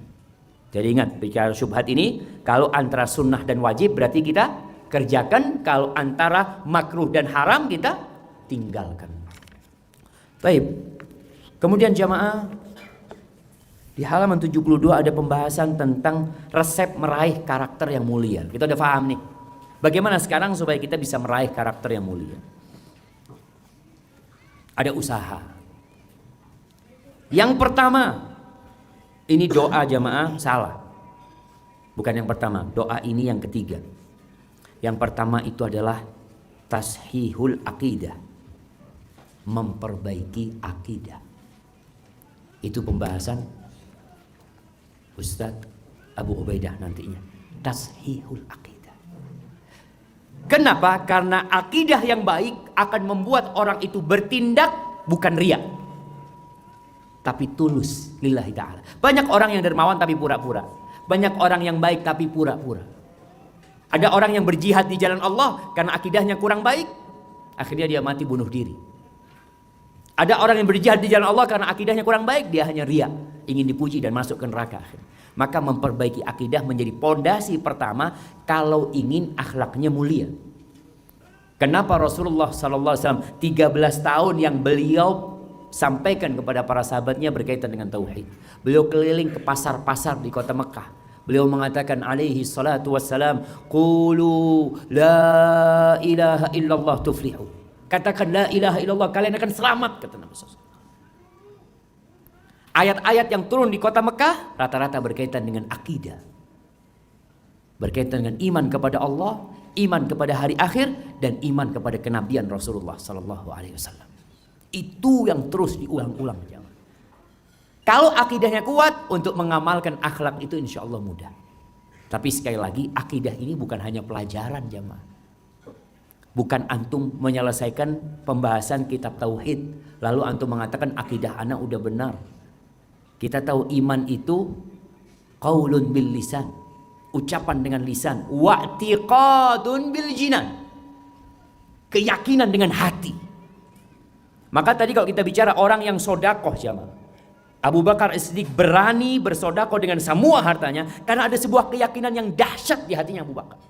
Jadi ingat, bicara syubhat ini, kalau antara sunnah dan wajib berarti kita kerjakan, kalau antara makruh dan haram kita tinggalkan. Baik. Kemudian jamaah, di halaman 72 ada pembahasan tentang resep meraih karakter yang mulia. Kita udah paham nih. Bagaimana sekarang supaya kita bisa meraih karakter yang mulia? Ada usaha. Yang pertama, ini doa jamaah salah. Bukan yang pertama, doa ini yang ketiga. Yang pertama itu adalah tashihul akidah. Memperbaiki akidah. Itu pembahasan Ustadz Abu Ubaidah nantinya. Tashihul akidah. Kenapa? Karena akidah yang baik akan membuat orang itu bertindak bukan riya, tapi tulus lillahi ta'ala. Banyak orang yang dermawan tapi pura-pura. Banyak orang yang baik tapi pura-pura. Ada orang yang berjihad di jalan Allah karena akidahnya kurang baik, akhirnya dia mati bunuh diri. Ada orang yang berjihad di jalan Allah karena akidahnya kurang baik, dia hanya riya, ingin dipuji dan masuk ke neraka. Maka memperbaiki akidah menjadi pondasi pertama kalau ingin akhlaknya mulia. Kenapa Rasulullah SAW 13 tahun yang beliau sampaikan kepada para sahabatnya berkaitan dengan tauhid. Beliau keliling ke pasar-pasar di kota Mekah. Beliau mengatakan alaihi salatu wassalam, qulu la ilaha illallah tuflihu. Katakan la ilaha illallah, kalian akan selamat, kata Nabi SAW. Ayat-ayat yang turun di kota Mekah rata-rata berkaitan dengan akidah, berkaitan dengan iman kepada Allah, iman kepada hari akhir, dan iman kepada kenabian Rasulullah Sallallahu Alaihi Wasallam. Itu yang terus diulang-ulang. Kalau akidahnya kuat, untuk mengamalkan akhlak itu insya Allah mudah. Tapi sekali lagi, akidah ini bukan hanya pelajaran jamaah. Bukan antum menyelesaikan pembahasan kitab tauhid lalu antum mengatakan akidah anak udah benar. Kita tahu iman itu qaulun bil lisan, ucapan dengan lisan, wa'tiqadun bil jinan, keyakinan dengan hati. Maka tadi kalau kita bicara orang yang sodakoh jamaah, Abu Bakar As-Siddiq berani bersodakoh dengan semua hartanya karena ada sebuah keyakinan yang dahsyat di hatinya Abu Bakar.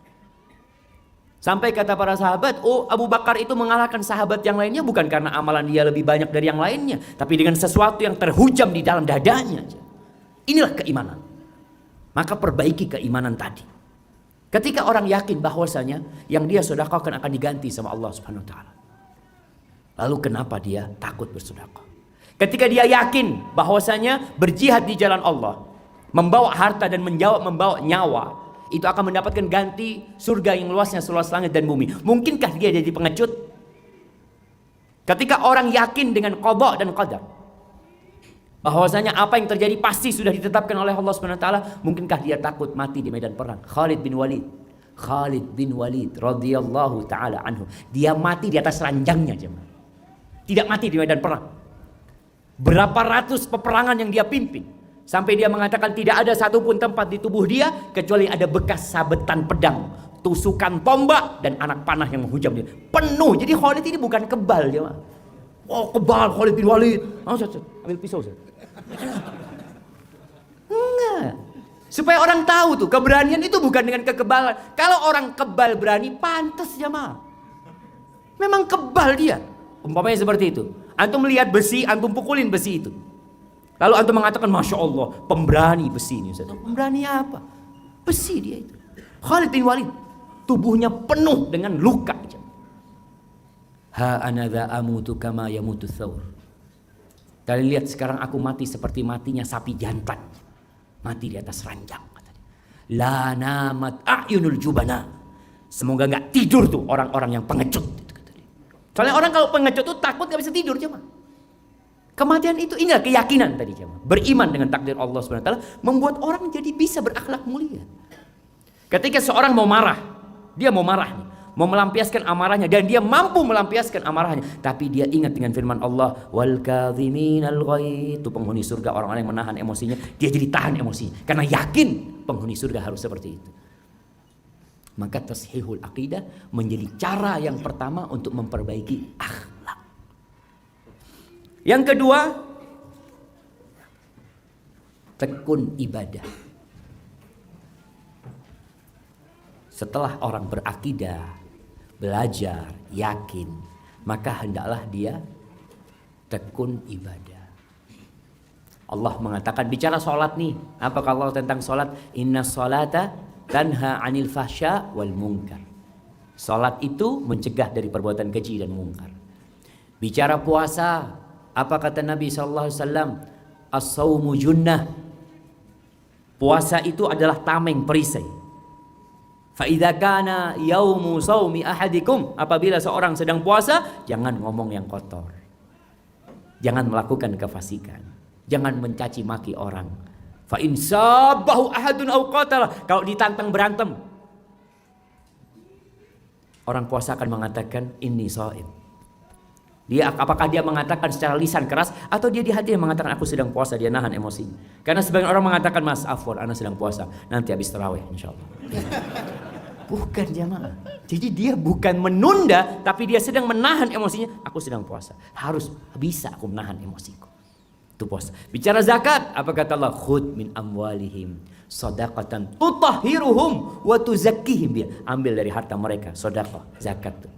Sampai kata para sahabat, oh Abu Bakar itu mengalahkan sahabat yang lainnya bukan karena amalan dia lebih banyak dari yang lainnya, tapi dengan sesuatu yang terhujam di dalam dadanya. Inilah keimanan. Maka perbaiki keimanan tadi. Ketika orang yakin bahwasanya yang dia sedekahkan akan diganti sama Allah Subhanahu wa taala. Lalu kenapa dia takut bersedekah? Ketika dia yakin bahwasanya berjihad di jalan Allah, membawa harta dan membawa nyawa, itu akan mendapatkan ganti surga yang luasnya seluas langit dan bumi. Mungkinkah dia jadi pengecut? Ketika orang yakin dengan qada dan qadar, bahwasanya apa yang terjadi pasti sudah ditetapkan oleh Allah Subhanahu wa taala, mungkinkah dia takut mati di medan perang? Khalid bin Walid radhiyallahu taala anhu, dia mati di atas ranjangnya jemaah. Tidak mati di medan perang. Berapa ratus peperangan yang dia pimpin, sampai dia mengatakan tidak ada satupun tempat di tubuh dia kecuali ada bekas sabetan pedang, tusukan tombak, dan anak panah yang menghujam dia. Penuh. Jadi Khalid ini bukan kebal jemaah. Oh kebal Khalid bin Walid. Ambil pisau. Enggak. Supaya orang tahu tuh keberanian itu bukan dengan kekebalan. Kalau orang kebal berani, pantas jemaah. Memang kebal dia. Umpamanya seperti itu. Antum melihat besi, antum pukulin besi itu. Lalu antum mengatakan Masya Allah, pemberani besi ini. Pemberani apa? Besi dia itu. Khalid bin Walid, tubuhnya penuh dengan luka. Ha anadha amutu kama yamutu thawr. Kalian lihat sekarang aku mati seperti matinya sapi jantan. Mati di atas ranjang. La namat a'yunul jubana. Semoga gak tidur tuh orang-orang yang pengecut. Soalnya orang kalau pengecut tuh takut gak bisa tidur jemaah. Kematian itu inilah keyakinan tadi jemaah. Beriman dengan takdir Allah Subhanahu wa taala membuat orang jadi bisa berakhlak mulia. Ketika seorang mau marah, dia mau marah nih, mau melampiaskan amarahnya dan dia mampu melampiaskan amarahnya, tapi dia ingat dengan firman Allah, wal kadhiminal ghaidh, itu penghuni surga orang-orang yang menahan emosinya, dia jadi tahan emosinya karena yakin penghuni surga harus seperti itu. Maka tashihul akidah menjadi cara yang pertama untuk memperbaiki akhlak. Yang kedua, tekun ibadah. Setelah orang berakidah, belajar, yakin, maka hendaklah dia tekun ibadah. Allah mengatakan bicara sholat nih. Apa kalau tentang sholat? Inna sholata tanha anil fahsya wal munkar. Salat itu mencegah dari perbuatan keji dan munkar. Bicara puasa, apa kata Nabi sallallahu alaihi wasallam? As-saumu junnah. Puasa itu adalah tameng perisai. Fa idza kana yaumu saumi ahadikum, apabila seorang sedang puasa, jangan ngomong yang kotor. Jangan melakukan kefasikan. Jangan mencaci maki orang. Fa in sabahu ahadun aw qatala, kalau ditantang berantem, Orang puasa akan mengatakan ini shaim. Apakah dia mengatakan secara lisan keras atau dia di hati yang mengatakan aku sedang puasa, dia nahan emosinya. Karena sebagian orang mengatakan mas afwan, ana sedang puasa, nanti habis tarawih insyaallah. Bukan jamaah. Jadi dia bukan menunda, tapi dia sedang menahan emosinya. Aku sedang puasa, harus bisa aku menahan emosiku. Itu puasa. Bicara zakat, apa kata Allah? Khudh min amwalihim shadaqatan tutahhiruhum wa tuzakkihim biha. Ambil dari harta mereka, sedekah, zakat itu.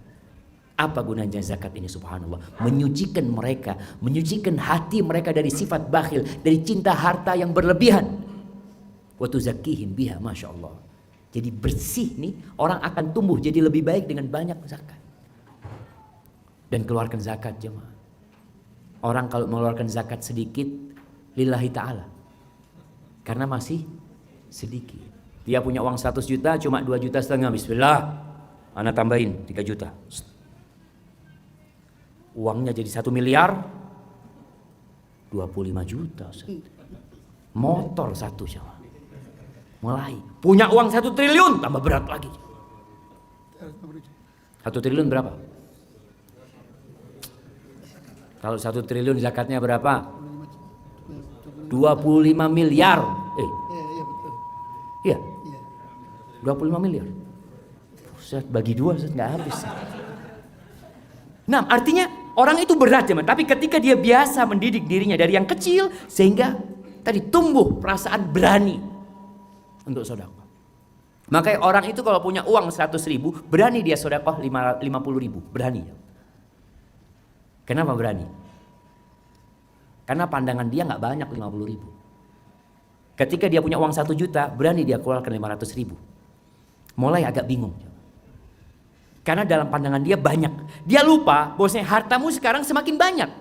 Apa gunanya zakat ini subhanallah? Menyucikan mereka, menyucikan hati mereka dari sifat bakhil, dari cinta harta yang berlebihan. Wa tuzakkihim biha, Masya Allah. Jadi bersih nih, orang akan tumbuh jadi lebih baik dengan banyak zakat. Dan keluarkan zakat jemaah. Orang kalau mengeluarkan zakat sedikit, lillahi ta'ala. Karena masih sedikit. Dia punya uang 100 juta, cuma 2,5 juta, bismillah. Ana tambahin 3 juta. Uangnya jadi 1 miliar, 25 juta. Motor 1 jemaah. Mulai punya uang 1 triliun, tambah berat lagi. 1 triliun berapa? Kalau 1 triliun zakatnya berapa? 25 miliar. Iya. 25 miliar. Buset, bagi 2 nggak habis. Nah, artinya orang itu berat teman, tapi ketika dia biasa mendidik dirinya dari yang kecil sehingga tadi tumbuh perasaan berani untuk sedekah. Makanya orang itu kalau punya uang 100.000, berani dia sedekah 50.000, berani. Kenapa berani? Karena pandangan dia nggak banyak 50.000. Ketika dia punya uang 1 juta, berani dia keluarkan 500.000. Mulai agak bingung. Karena dalam pandangan dia banyak. Dia lupa bahwasanya hartamu sekarang semakin banyak.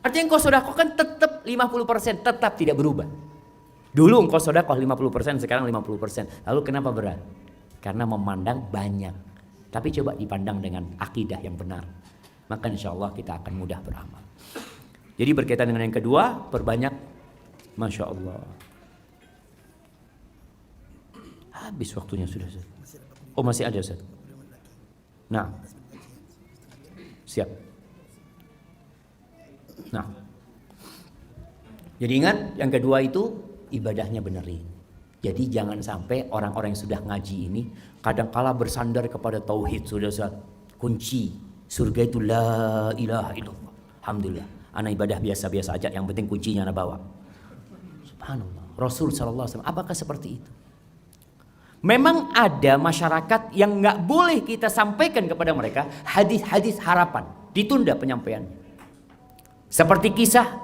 Artinya engkau sedekahkan tetap 50%, tetap tidak berubah. Dulu engkau sedekah 50%, sekarang 50%. Lalu kenapa berat? Karena memandang banyak. Tapi coba dipandang dengan akidah yang benar. Maka insya Allah kita akan mudah beramal. Jadi berkaitan dengan yang kedua, perbanyak. Masya Allah. Habis waktunya sudah. Oh masih ada Ustaz. Nah, siap. Nah, jadi ingat yang kedua itu ibadahnya benerin. Jadi jangan sampai orang-orang yang sudah ngaji ini kadangkala bersandar kepada tauhid. Sudah kunci surga itu la ilaha illallah. Alhamdulillah. Anak ibadah biasa-biasa aja, yang penting kuncinya anak bawa. Subhanallah. Rasul SAW, apakah seperti itu? Memang ada masyarakat yang nggak boleh kita sampaikan kepada mereka hadis-hadis harapan, ditunda penyampaiannya. Seperti kisah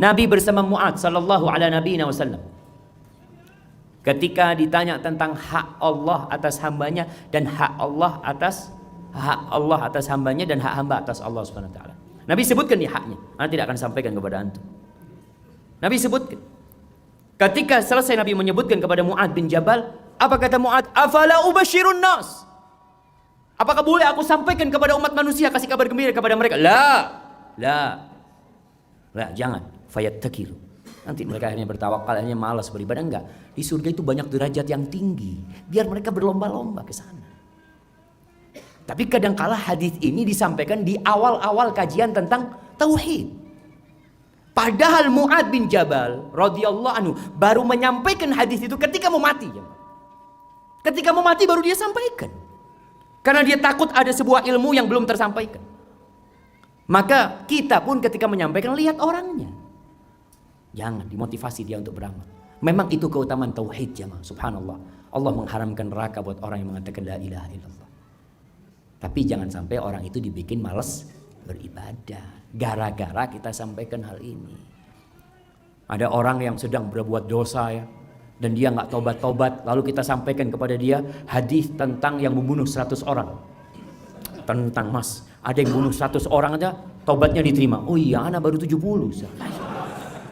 Nabi bersama Mu'adz sallallahu ala nabiyina wasallam. Ketika ditanya tentang hak Allah atas hambanya dan hak Allah atas hambanya dan hak hamba atas Allah Subhanahu wa taala. Nabi sebutkan nih haknya. Anda tidak akan sampaikan kepada antum. Nabi sebutkan. Ketika selesai Nabi menyebutkan kepada Mu'adz bin Jabal, apa kata Mu'adz? Afala ubashirun nas? Apakah boleh aku sampaikan kepada umat manusia, kasih kabar gembira kepada mereka? La, jangan. Fayattakilu. Nanti mereka akhirnya bertawakal, akhirnya malas beribadah. Enggak. Di surga itu banyak derajat yang tinggi. Biar mereka berlomba-lomba ke sana. Tapi kadangkala hadis ini disampaikan di awal-awal kajian tentang tauhid. Padahal Mu'adz bin Jabal radhiyallahu anhu baru menyampaikan hadis itu ketika mau mati. Ketika mau mati baru dia sampaikan. Karena dia takut ada sebuah ilmu yang belum tersampaikan. Maka kita pun ketika menyampaikan lihat orangnya. Jangan dimotivasi dia untuk beramal. Memang itu keutamaan tauhid jemaah. Subhanallah. Allah mengharamkan neraka buat orang yang mengatakan la ilaha illallah. Tapi jangan sampai orang itu dibikin malas beribadah. Gara-gara kita sampaikan hal ini. Ada orang yang sedang berbuat dosa ya. Dan dia nggak tobat-tobat. Lalu kita sampaikan kepada dia hadis tentang yang membunuh 100 orang. Tentang mas. Ada yang bunuh 100 orang aja. Tobatnya diterima. Oh iya anak baru 70.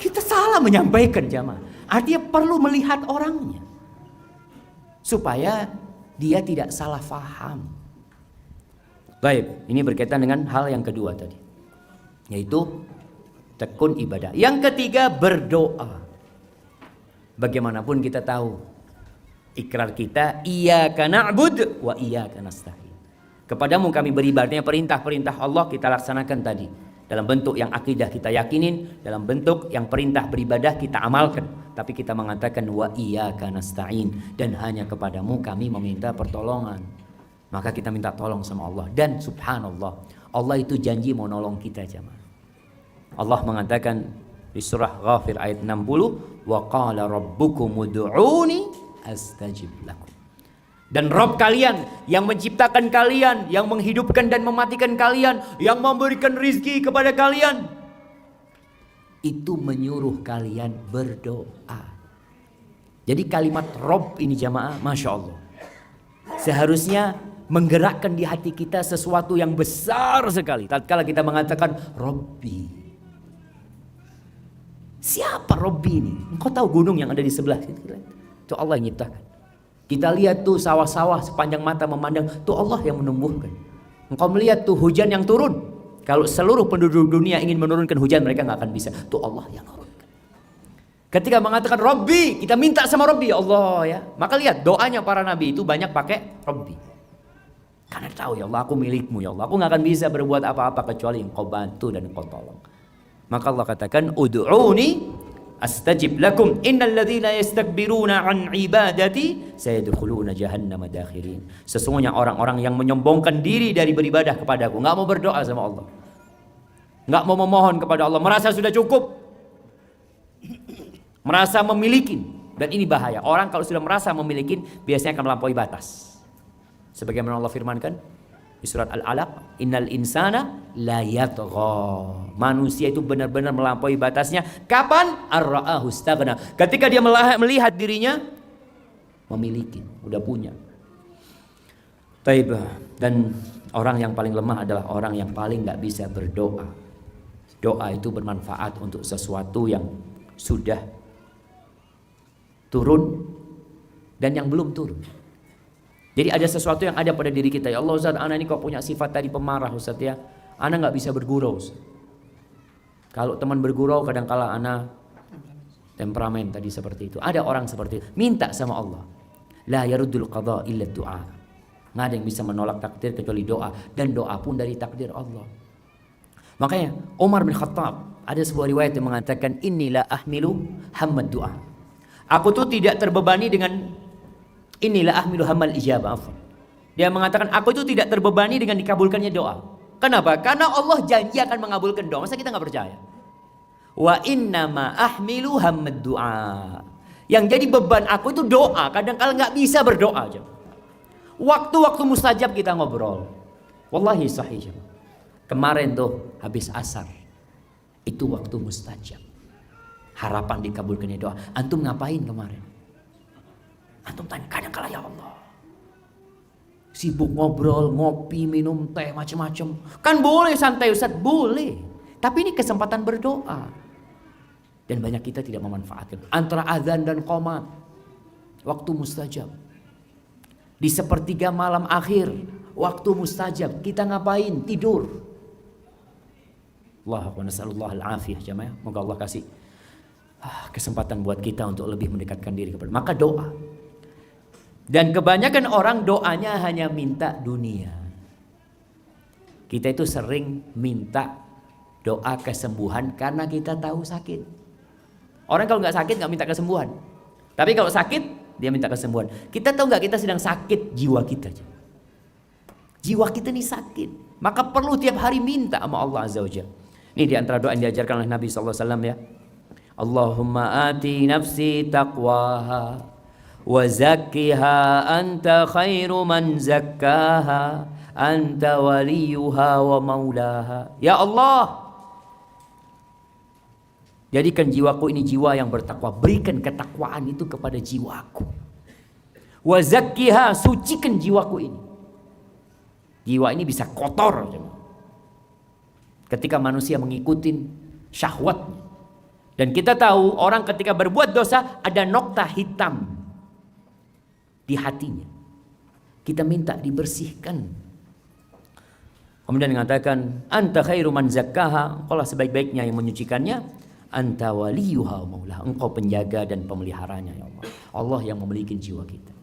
Kita salah menyampaikan jamaah. Artinya perlu melihat orangnya. Supaya dia tidak salah faham. Baik, ini berkaitan dengan hal yang kedua tadi. Yaitu tekun ibadah. Yang ketiga berdoa. Bagaimanapun kita tahu ikrar kita iyyaka na'bud wa iyyaka nasta'in. Kepadamu kami beribadah. Perintah-perintah Allah kita laksanakan tadi. Dalam bentuk yang akidah kita yakinin, dalam bentuk yang perintah beribadah kita amalkan. Tapi kita mengatakan wa iyyaka nasta'in, dan hanya kepadamu kami meminta pertolongan. Maka kita minta tolong sama Allah. Dan subhanallah, Allah itu janji mau nolong kita jemaah. Allah mengatakan di surah Ghafir ayat 60, wa qala rabbukum ud'uni astajib lakum. Dan Rabb kalian yang menciptakan kalian, yang menghidupkan dan mematikan kalian, yang memberikan rizki kepada kalian, itu menyuruh kalian berdoa. Jadi kalimat Rabb ini jamaah, Masya Allah, seharusnya menggerakkan di hati kita sesuatu yang besar sekali. Tatkala kita mengatakan Rabbi. Siapa Rabbi ini? Engkau tahu gunung yang ada di sebelah situ? Itu Allah yang nyiptakan. Kita lihat tuh sawah-sawah sepanjang mata memandang, tuh Allah yang menumbuhkan. Engkau melihat tuh hujan yang turun. Kalau seluruh penduduk dunia ingin menurunkan hujan, mereka nggak akan bisa. Tuh Allah yang menurunkan. Ketika mengatakan Rabbi, kita minta sama Rabbi, ya Allah ya. Maka lihat doanya para nabi itu banyak pakai Rabbi. Karena tahu ya Allah, aku milikmu ya Allah. Aku nggak akan bisa berbuat apa-apa kecuali engkau bantu dan engkau tolong. Maka Allah katakan, ud'uni astajib lakum innal ladzina yastakbiruna an ibadati sayadkhuluna jahannama dakhirin. Sesungguhnya orang-orang yang menyombongkan diri dari beribadah kepadaku, enggak mau berdoa sama Allah, enggak mau memohon kepada Allah, merasa sudah cukup, merasa memiliki. Dan ini bahaya. Orang kalau sudah merasa memiliki biasanya akan melampaui batas. Sebagaimana Allah firmankan di surat Al-Alaq, innal insana la yatgha. Manusia itu benar-benar melampaui batasnya. Kapan? Ar-ra'ahu istaghna. Ketika dia melihat dirinya memiliki, udah punya. Taib. Dan orang yang paling lemah adalah orang yang paling nggak bisa berdoa. Doa itu bermanfaat untuk sesuatu yang sudah turun dan yang belum turun. Jadi ada sesuatu yang ada pada diri kita. Ya Allah Ustaz, ana ini kok punya sifat tadi pemarah Ustaz ya. Ana nggak bisa bergurau Ustaz. Kalau teman bergurau kadangkala ana temperamen tadi seperti itu. Ada orang seperti itu. Minta sama Allah. La yaruddul qadha illa du'a. Nggak ada yang bisa menolak takdir kecuali doa. Dan doa pun dari takdir Allah. Makanya Umar bin Khattab, ada sebuah riwayat yang mengatakan, inilah ahmilu hammad du'a. Aku tuh tidak terbebani dengan inilah ahmilu hammal ijabah. Dia mengatakan aku itu tidak terbebani dengan dikabulkannya doa. Kenapa? Karena Allah janji akan mengabulkan doa. Masa kita nggak percaya? Wa innama ahmilu hammad du'a. Yang jadi beban aku itu doa. Kadang-kala nggak bisa berdoa aja. Waktu-waktu mustajab kita ngobrol. Wallahi sahih. Kemarin tuh habis asar. Itu waktu mustajab. Harapan dikabulkannya doa. Antum ngapain kemarin? Antum tanya, kadang-kala ya Allah, sibuk ngobrol, ngopi, minum teh, macam-macam. Kan boleh santai Ustaz, boleh. Tapi ini kesempatan berdoa. Dan banyak kita tidak memanfaatkan. Antara azan dan qomat, waktu mustajab. Di sepertiga malam akhir, waktu mustajab. Kita ngapain? Tidur. Allahu nasallallahu al-afiyah jamaah. Moga Allah kasih kesempatan buat kita untuk lebih mendekatkan diri kepada. Maka doa. Dan kebanyakan orang doanya hanya minta dunia. Kita itu sering minta doa kesembuhan karena kita tahu sakit. Orang kalau nggak sakit nggak minta kesembuhan. Tapi kalau sakit dia minta kesembuhan. Kita tahu nggak kita sedang sakit jiwa kita. Jiwa kita ini sakit. Maka perlu tiap hari minta sama Allah Azza wa Jalla. Ini di antara doa yang diajarkan oleh Nabi SAW ya. Allahumma ati nafsi taqwaha wa zakkiha anta khairu man zakkaha anta waliyuha wa maulaha. Ya Allah, jadikan jiwaku ini jiwa yang bertakwa. Berikan ketakwaan itu kepada jiwaku. Wa zakkiha, sucikan jiwaku ini. Jiwa ini bisa kotor ketika manusia mengikuti syahwatnya. Dan kita tahu orang ketika berbuat dosa ada nokta hitam di hatinya. Kita minta dibersihkan. Kemudian mengatakan anta khairu man zakkaha, engkau sebaik-baiknya yang menyucikannya. Anta waliyuha wa maulaha, engkau penjaga dan pemeliharanya ya Allah. Allah yang memiliki jiwa kita.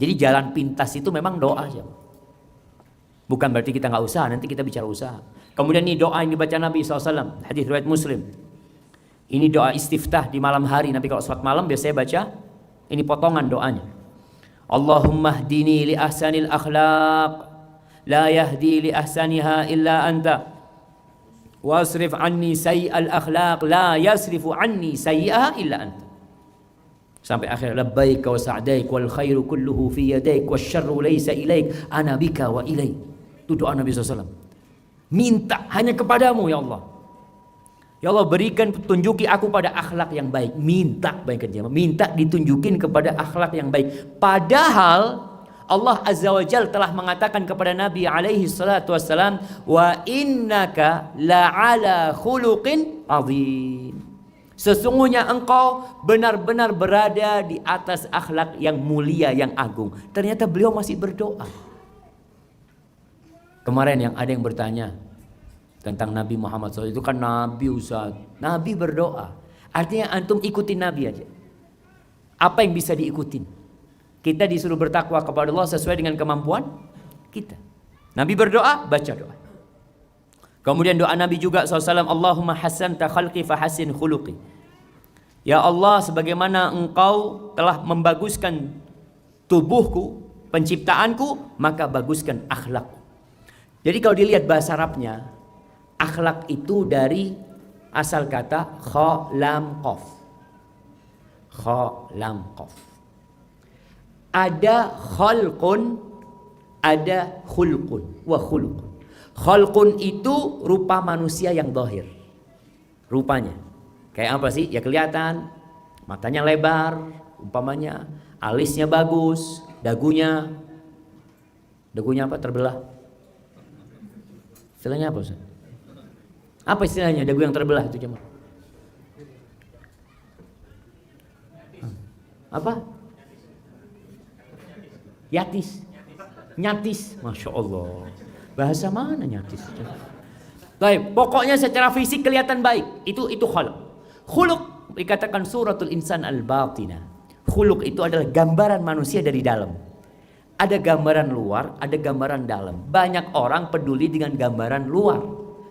Jadi jalan pintas itu memang doa aja. Bukan berarti kita nggak usaha, nanti kita bicara usaha. Kemudian ini doa yang dibaca Nabi SAW, hadis riwayat Muslim. Ini doa istiftah di malam hari. Nabi kalau sholat malam biasanya baca, ini potongan doanya. Allahumma hdini li ahsanil akhlaq, la yahdi li ahsaniha illa anta. Wasrif anni sayyi'al akhlaq, la yasrifu anni sayyi'aha illa anta. Sampai akhir, labbaik wa sa'daik wal khairu kulluhu fi yadaik wasyarru laysa ilaik ana bika wa ilaik. Itu doa Nabi SAW. Minta hanya kepadamu ya Allah. Ya Allah, berikan, tunjuki aku pada akhlak yang baik. Minta, bayangkan jemaah, minta ditunjukin kepada akhlak yang baik. Padahal Allah Azza wa Jalla telah mengatakan kepada Nabi alaihi salatu wassalam, wa innaka la'ala khuluqin azim. Sesungguhnya engkau benar-benar berada di atas akhlak yang mulia, yang agung. Ternyata beliau masih berdoa. Kemarin yang ada yang bertanya tentang Nabi Muhammad SAW, itu kan Nabi Ustaz. Nabi berdoa. Artinya antum ikutin Nabi aja. Apa yang bisa diikutin? Kita disuruh bertakwa kepada Allah sesuai dengan kemampuan kita. Nabi berdoa, baca doa. Kemudian doa Nabi juga SAW, Allahumma hassanta khalqi fahassin khuluqi. Ya Allah, sebagaimana engkau telah membaguskan tubuhku, penciptaanku, maka baguskan akhlakku. Jadi kalau dilihat bahasa Arabnya, akhlak itu dari asal kata kha lam qaf. Kha lam qaf. Ada khalqun, ada khulqun wa khuluqun. Khalqun itu rupa manusia yang zahir. Rupanya kayak apa sih? Ya kelihatan, matanya lebar, umpamanya, alisnya bagus, dagunya apa? Terbelah. Istilahnya apa Ustaz? Apa istilahnya dagu yang terbelah itu jemaah? Apa? Yatis. Nyatis. Masya Allah. Bahasa mana nyatis? Baik, pokoknya secara fisik kelihatan baik. Itu khuluq. Khuluq dikatakan suratul insan al-batinah. Khuluq itu adalah gambaran manusia dari dalam. Ada gambaran luar, ada gambaran dalam. Banyak orang peduli dengan gambaran luar.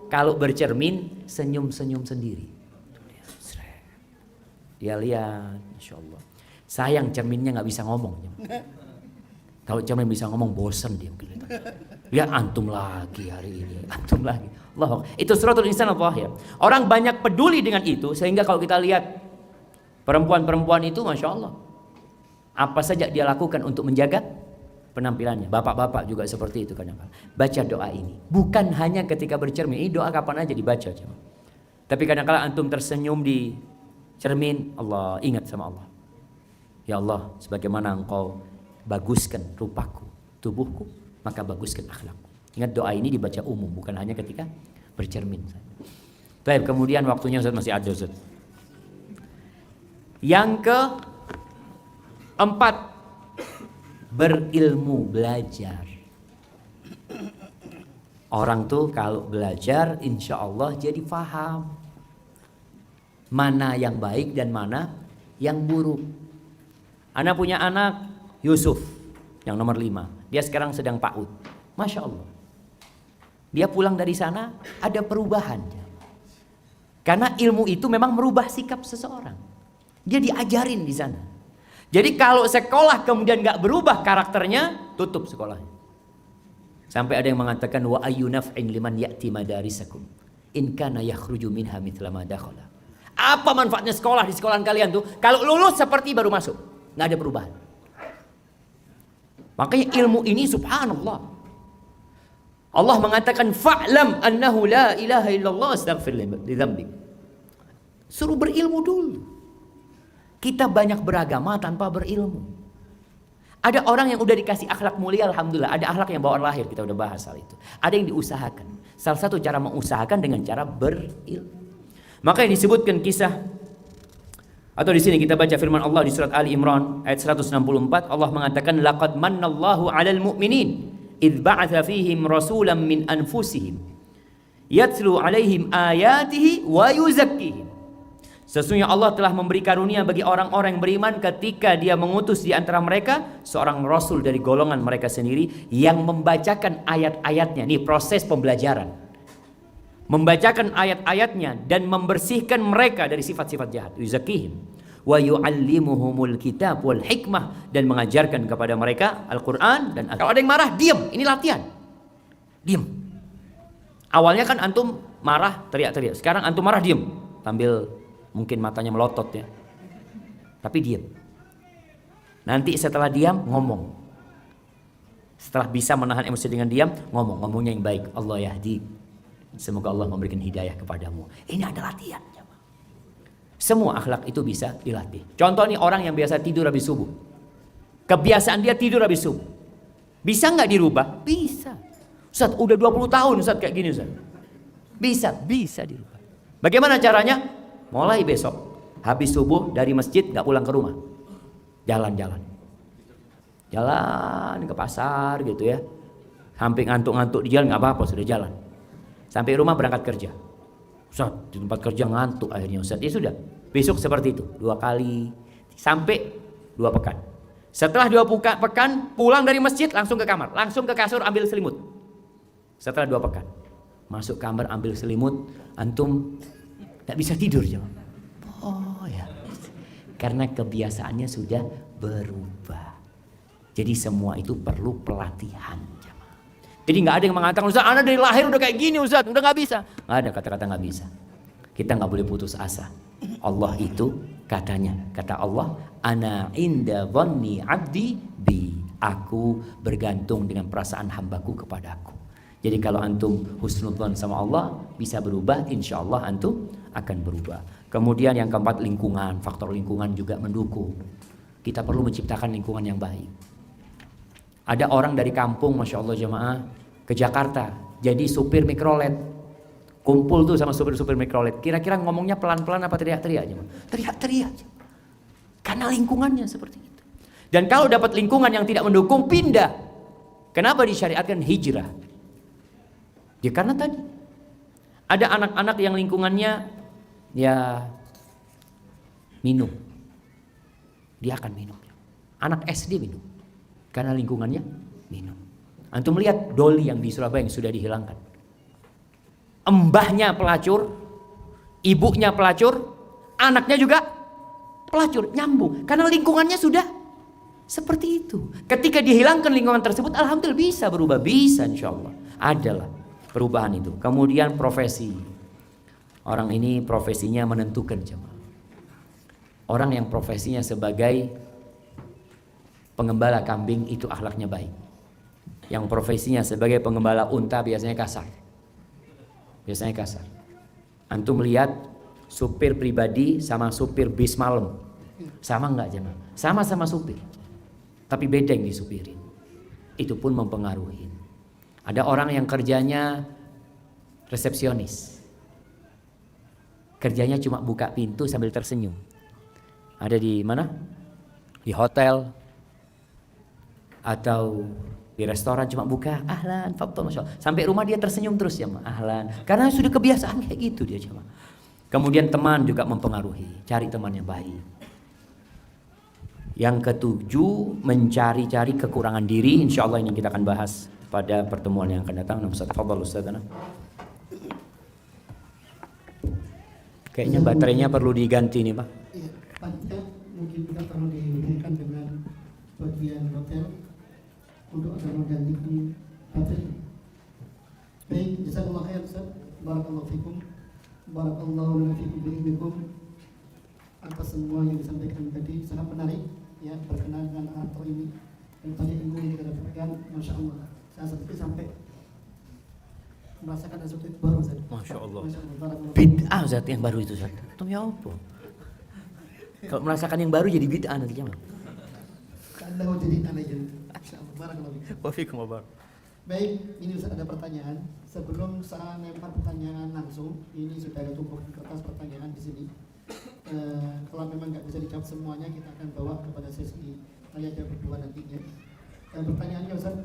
Kalau bercermin, senyum-senyum sendiri. Dia lihat, Insya Allah. Sayang cerminnya nggak bisa ngomong. Kalau cermin bisa ngomong, bosan dia. Lihat antum lagi hari ini, antum lagi. Allah, itu suratul insan al-zahir. Orang banyak peduli dengan itu, sehingga kalau kita lihat perempuan-perempuan itu, Masya Allah, apa saja dia lakukan untuk menjaga penampilannya. Bapak-bapak juga seperti itu kadang-kadang. Baca doa ini. Bukan hanya ketika bercermin. Ini doa kapan aja dibaca. Tapi kadang-kadang antum tersenyum di cermin, Allah, ingat sama Allah. Ya Allah, sebagaimana engkau baguskan rupaku, tubuhku, maka baguskan akhlakku. Ingat doa ini dibaca umum, bukan hanya ketika bercermin. Baik, kemudian waktunya Ustaz masih ada Ustaz. Yang keempat, berilmu, belajar. Orang tuh kalau belajar insya Allah jadi faham mana yang baik dan mana yang buruk. Ana punya anak Yusuf yang nomor 5. Dia sekarang sedang PAUD. Masya Allah. Dia pulang dari sana ada perubahan. Karena ilmu itu memang merubah sikap seseorang. Dia diajarin di sana. Jadi kalau sekolah kemudian gak berubah karakternya, tutup sekolahnya. Sampai ada yang mengatakan wa ayyunaf'in liman ya'ti madarisakum in kana yakhruju minha mithla ma dakhala. Apa manfaatnya sekolah di sekolahan kalian tuh? Kalau lulus seperti baru masuk, gak ada perubahan. Makanya ilmu ini subhanallah. Allah mengatakan fa'lam annahu la ilaha illallah astaghfir li dzambik. Suruh berilmu dulu. Kita banyak beragama tanpa berilmu. Ada orang yang udah dikasih akhlak mulia, alhamdulillah. Ada akhlak yang bawaan lahir, kita udah bahas hal itu. Ada yang diusahakan. Salah satu cara mengusahakan dengan cara berilmu. Maka yang disebutkan kisah, atau di sini kita baca firman Allah di surat Ali Imran ayat 164, Allah mengatakan laqad mannallahu 'alal mu'minin idz ba'atsa fihim rasulan min anfusihim yatlu 'alaihim ayatihi wa yuzakkihim. Sesungguhnya Allah telah memberi karunia bagi orang-orang yang beriman ketika Dia mengutus di antara mereka seorang rasul dari golongan mereka sendiri yang membacakan ayat-ayatnya. Ini proses pembelajaran. Membacakan ayat-ayatnya dan membersihkan mereka dari sifat-sifat jahat. Yuzakihim wa yu'allimuhumul kitab wal hikmah, dan mengajarkan kepada mereka Al-Qur'an dan kalau ada yang marah, diam. Ini latihan. Diam. Awalnya kan antum marah, teriak-teriak. Sekarang antum marah, diam. Sambil mungkin matanya melotot ya. Tapi diam. Nanti setelah diam, ngomong. Setelah bisa menahan emosi dengan diam, ngomong. Ngomongnya yang baik. Allah yahdi. Semoga Allah memberikan hidayah kepadamu. Ini ada latihan. Semua akhlak itu bisa dilatih. Contoh nih, orang yang biasa tidur habis subuh. Kebiasaan dia tidur habis subuh. Bisa nggak dirubah? Bisa. Ustaz, udah 20 tahun Ustaz kayak gini Ustaz. Bisa dirubah. Bagaimana caranya? Mulai besok, habis subuh dari masjid nggak pulang ke rumah. Jalan-jalan. Jalan ke pasar gitu ya. Sampai ngantuk-ngantuk di jalan nggak apa-apa, sudah jalan. Sampai rumah berangkat kerja. Ustaz, di tempat kerja ngantuk akhirnya Ustaz. Ya sudah, besok seperti itu. 2 kali sampai 2 pekan. Setelah 2 pekan pulang dari masjid langsung ke kamar, langsung ke kasur ambil selimut. Setelah 2 pekan masuk kamar ambil selimut, antum tak bisa tidur jemaah. Oh ya, karena kebiasaannya sudah berubah. Jadi semua itu perlu pelatihan jemaah. Jadi nggak ada yang mengatakan Ustaz, Anda dari lahir udah kayak gini Ustaz, udah nggak bisa. Nggak ada kata-kata nggak bisa. Kita nggak boleh putus asa. Allah itu katanya, kata Allah, ana inda dhanni abdi bi. Aku bergantung dengan perasaan hambaku kepadaku. Jadi kalau antum husnudzon sama Allah bisa berubah, insya Allah antum akan berubah. Kemudian yang keempat, lingkungan. Faktor lingkungan juga mendukung. Kita perlu menciptakan lingkungan yang baik. Ada orang dari kampung, Masya Allah jemaah, ke Jakarta jadi supir mikrolet. Kumpul tuh sama supir-supir mikrolet. Kira-kira ngomongnya pelan-pelan apa teriak-teriak jemaah? Teriak-teriak. Karena lingkungannya seperti itu. Dan kalau dapat lingkungan yang tidak mendukung, pindah. Kenapa disyariatkan hijrah? Ya karena tadi ada anak-anak yang lingkungannya ya minum, dia akan minum. Anak SD minum karena lingkungannya minum. Antum melihat doli yang di Surabaya yang sudah dihilangkan. Embahnya pelacur, ibunya pelacur, anaknya juga pelacur, nyambung karena lingkungannya sudah seperti itu. Ketika dihilangkan lingkungan tersebut, alhamdulillah bisa berubah, bisa insyaallah. Adalah perubahan itu. Kemudian profesi. Orang ini profesinya menentukan jemaah. Orang yang profesinya sebagai pengembala kambing itu akhlaknya baik. Yang profesinya sebagai pengembala unta biasanya kasar. Biasanya kasar. Antum melihat supir pribadi sama supir bis malam. Sama enggak jemaah? Sama-sama supir. Tapi beda yang disupirin. Itu pun mempengaruhi. Ada orang yang kerjanya resepsionis. Kerjanya cuma buka pintu sambil tersenyum. Ada di mana? Di hotel atau di restoran cuma buka ahlan, fadhal, masyaallah. Sampai rumah dia tersenyum terus ya, ahlan. Karena sudah kebiasaan kayak gitu dia cuma. Kemudian teman juga mempengaruhi. Cari teman yang baik. Yang ketujuh, mencari-cari kekurangan diri. Insyaallah ini kita akan bahas pada pertemuan yang akan datang. Ustaz, fadhal Ustaz. Kayaknya baterainya perlu diganti nih, Pak. Iya, panitia mungkin kita perlu dihubungkan dengan bagian hotel untuk agar menggantikan baterai. Baik, jazakallahu khair Ustaz. Barakallahu fikum. Barakallahu fikum bi'ilmikum. Atas semua yang disampaikan tadi sangat menarik ya, berkenaan dengan atau ini. Dan tadi ilmu yang kita dapatkan, Masya Allah. Saya sampai merasakan sesuatu yang baru Ustaz. Masya Allah. Barakallahu. Bid'ah Ustaz yang baru itu Ustaz. Itu ya apa? Kalau merasakan yang baru jadi bid'ah nanti jangan. Anda mau jadi anak jadi. Insyaallah. Barakallahu fikum. Wafikum wabar. Baik, ini Ustaz ada pertanyaan. Sebelum saya lempar pertanyaan langsung, ini sudah ada tumpuk di kertas pertanyaan di sini. Kalau memang nggak bisa dijawab semuanya, kita akan bawa kepada sesi tanya jawab berdua nantinya. Pertanyaannya Ustaz,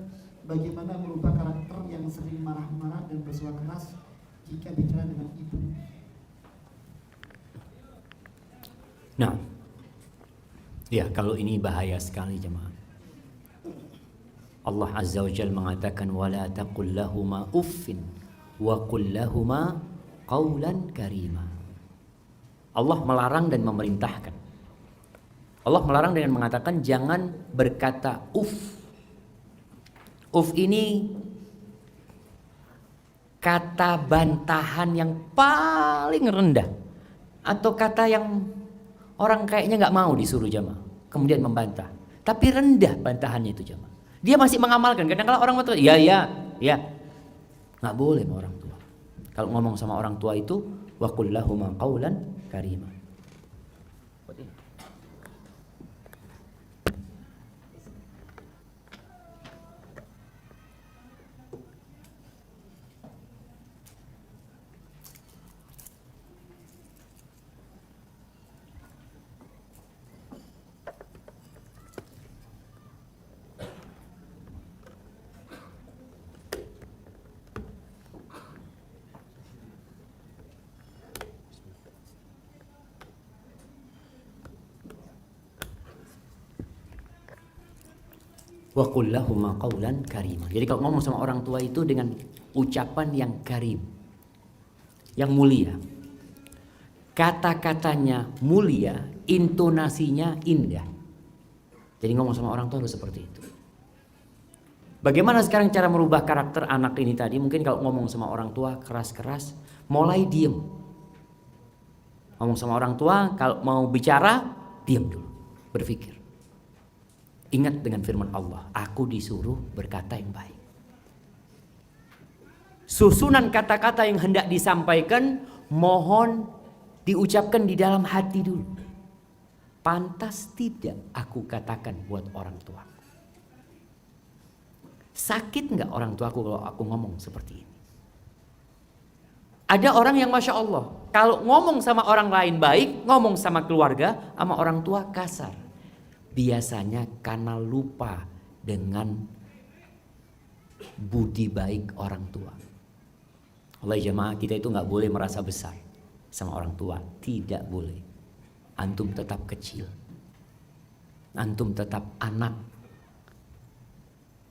bagaimana merubah karakter yang sering marah-marah dan bersuara keras jika bicara dengan ibu? Nah, ya kalau ini bahaya sekali jemaah. Allah Azza wa Jalla mengatakan wala taqul lahuma uffin wa qul lahuma qawlan karima. Allah melarang dan memerintahkan. Allah melarang dengan mengatakan jangan berkata uff. Uff ini kata bantahan yang paling rendah, atau kata yang orang kayaknya nggak mau disuruh jamaah kemudian membantah, tapi rendah bantahannya itu jamaah. Dia masih mengamalkan. Kadang-kadang orang tua, ya, nggak boleh sama orang tua. Kalau ngomong sama orang tua itu wa qul lahuma qawlan karima. Wa qul lahuma qawlan karima. Jadi kalau ngomong sama orang tua itu dengan ucapan yang karim, yang mulia. Kata-katanya mulia, intonasinya indah. Jadi ngomong sama orang tua harus seperti itu. Bagaimana sekarang cara merubah karakter anak ini tadi? Mungkin kalau ngomong sama orang tua keras-keras, mulai diem. Ngomong sama orang tua, kalau mau bicara, diem dulu, berpikir. Ingat dengan firman Allah, aku disuruh berkata yang baik. Susunan kata-kata yang hendak disampaikan, mohon diucapkan di dalam hati dulu. Pantas tidak aku katakan buat orang tua? Sakit nggak orang tuaku kalau aku ngomong seperti ini? Ada orang yang Masya Allah, kalau ngomong sama orang lain baik, ngomong sama keluarga, sama orang tua kasar. Biasanya karena lupa dengan budi baik orang tua. Oleh jemaah, kita itu nggak boleh merasa besar sama orang tua, tidak boleh. Antum tetap kecil, antum tetap anak.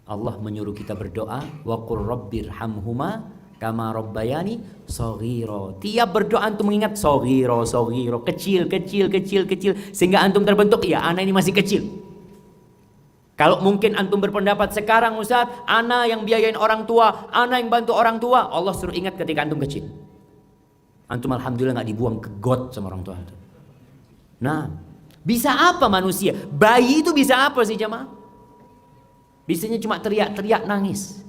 Allah menyuruh kita berdoa, wa qur rabbirhamhuma kama rabbayani shaghira. Tiap berdoa antum mengingat shaghira, kecil, sehingga antum terbentuk, ya anak ini masih kecil. Kalau mungkin antum berpendapat sekarang Ustaz, ana yang biayain orang tua, ana yang bantu orang tua, Allah suruh ingat ketika antum kecil. Antum alhamdulillah nggak dibuang ke got sama orang tua antum. Nah, bisa apa manusia? Bayi itu bisa apa sih jemaah? Bisanya cuma teriak-teriak nangis.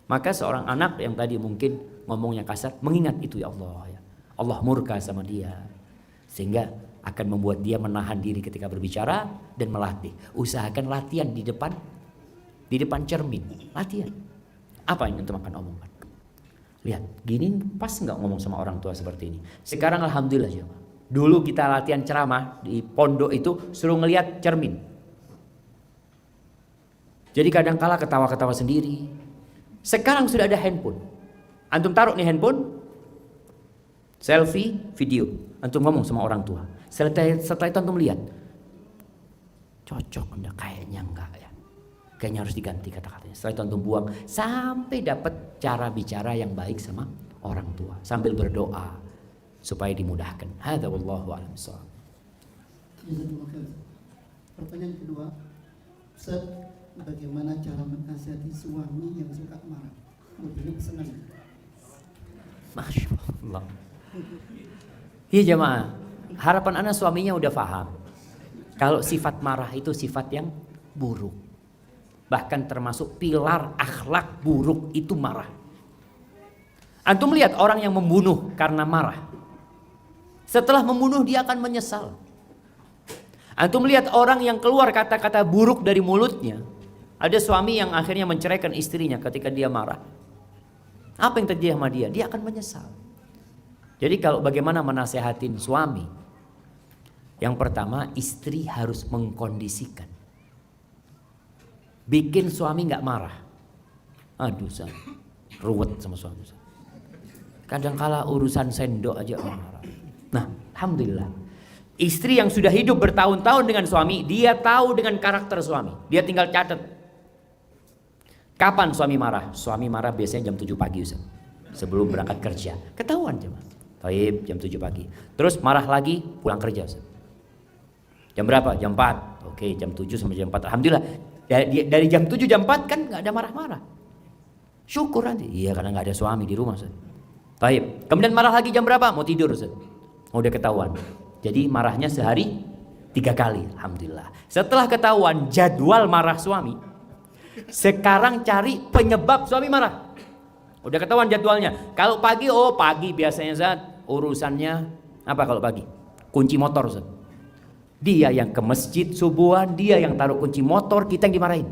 Maka seorang anak yang tadi mungkin ngomongnya kasar, mengingat itu ya Allah. Ya. Allah murka sama dia. Sehingga akan membuat dia menahan diri ketika berbicara dan melatih. Usahakan latihan di depan cermin. Latihan. Apa yang antum akan omongkan? Lihat, gini pas nggak ngomong sama orang tua seperti ini? Sekarang alhamdulillah ya. Dulu kita latihan ceramah di pondok itu suruh ngelihat cermin. Jadi kadang-kala ketawa-ketawa sendiri. Sekarang sudah ada handphone. Antum taruh nih handphone, selfie, video. Antum ngomong sama orang tua. Setelah itu antum lihat, cocok enggak? Kayaknya enggak ya. Kayaknya harus diganti kata-katanya. Setelah itu antum buang sampai dapat cara bicara yang baik sama orang tua. Sambil berdoa supaya dimudahkan. Hadza wallahu a'lam bishawab. Pertanyaan kedua, Ustaz, bagaimana cara menasihati suami yang suka marah? Begini pesanan. Masya Allah. Iya jemaah, harapan anak suaminya udah paham. Kalau sifat marah itu sifat yang buruk. Bahkan termasuk pilar akhlak buruk itu marah. Antum lihat orang yang membunuh karena marah. Setelah membunuh dia akan menyesal. Antum lihat orang yang keluar kata-kata buruk dari mulutnya. Ada suami yang akhirnya menceraikan istrinya ketika dia marah. Apa yang terjadi sama dia? Dia akan menyesal. Jadi kalau bagaimana menasehatin suami? Yang pertama, istri harus mengkondisikan. Bikin suami nggak marah. Aduh, ruwet sama suami. Kadang kala urusan sendok aja marah. Nah, alhamdulillah. Istri yang sudah hidup bertahun-tahun dengan suami, dia tahu dengan karakter suami. Dia tinggal catat. Kapan suami marah? Suami marah biasanya jam 7 pagi Ustaz. Sebelum berangkat kerja. Ketahuan jemaah. Taib jam 7 pagi. Terus marah lagi pulang kerja Ustaz. Jam berapa? Jam 4. Oke, jam 7 sampai jam 4. Alhamdulillah. Dari jam 7 jam 4 kan nggak ada marah-marah. Syukur nanti. Iya, karena nggak ada suami di rumah Ustaz. Taib. Kemudian marah lagi jam berapa? Mau tidur Ustaz. Udah ketahuan. Jadi marahnya sehari 3 kali. Alhamdulillah. Setelah ketahuan jadwal marah suami, sekarang cari penyebab suami marah. Udah ketahuan jadwalnya. Kalau pagi, pagi biasanya Ustaz, urusannya apa kalau pagi? Kunci motor Ustaz. Dia yang ke masjid subuhan, dia yang taruh kunci motor, kita yang dimarahin.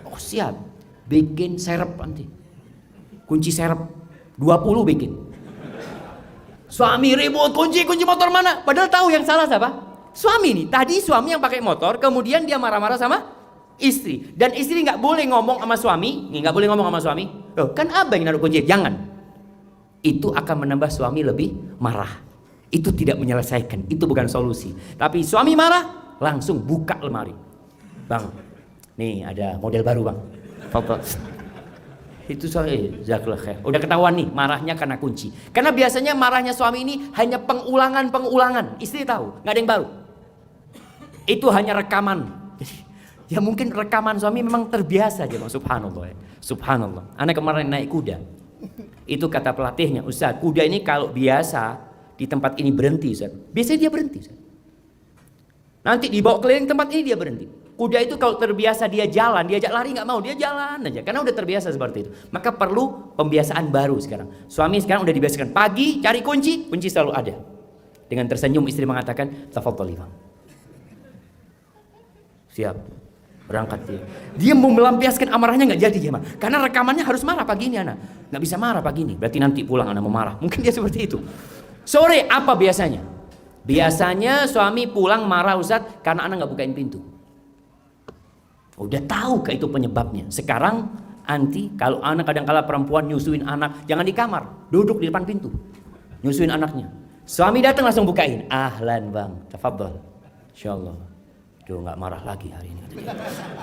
Oh siap, bikin serep nanti. Kunci serep 20 bikin. Suami ribut, kunci motor mana? Padahal tahu yang salah siapa? Suami nih. Tadi suami yang pakai motor, kemudian dia marah-marah sama istri. Dan istri nggak boleh ngomong sama suami, nggak boleh ngomong sama suami. Loh, kan abang yang naruh kunci, jangan. Itu akan menambah suami lebih marah. Itu tidak menyelesaikan, itu bukan solusi. Tapi suami marah, langsung buka lemari. Bang, nih ada model baru bang. Foto. Itu soalnya jazakallah khair. Udah ketahuan nih marahnya karena kunci. Karena biasanya marahnya suami ini hanya pengulangan. Istri tahu, nggak ada yang baru. Itu hanya rekaman. Ya mungkin rekaman suami memang terbiasa aja bang. Subhanallah ya. Subhanallah. Anak kemarin naik kuda. Itu kata pelatihnya, Ustaz, kuda ini kalau biasa di tempat ini berhenti Ustaz. Biasanya dia berhenti Ustaz. Nanti dibawa keliling tempat ini dia berhenti. Kuda itu kalau terbiasa dia jalan, diajak lari nggak mau, dia jalan aja karena udah terbiasa seperti itu. Maka perlu pembiasaan baru sekarang. Suami sekarang udah dibiasakan pagi cari kunci selalu ada. Dengan tersenyum istri mengatakan, "Tafadhali Bang." Siap. Berangkat dia. Dia mau melampiaskan amarahnya nggak jadi ya, Mak. Karena rekamannya harus marah pagi ini anak. Nggak bisa marah pagi ini. Berarti nanti pulang anak mau marah. Mungkin dia seperti itu. Sore apa biasanya? Biasanya suami pulang marah Ustaz karena anak nggak bukain pintu. Udah tahu ke itu penyebabnya. Sekarang anti kalau anak kadang-kala perempuan nyusuin anak, jangan di kamar, duduk di depan pintu. Nyusuin anaknya. Suami datang langsung bukain. Ahlan Bang, tafadhol. Insyaallah. Duh nggak marah lagi hari ini.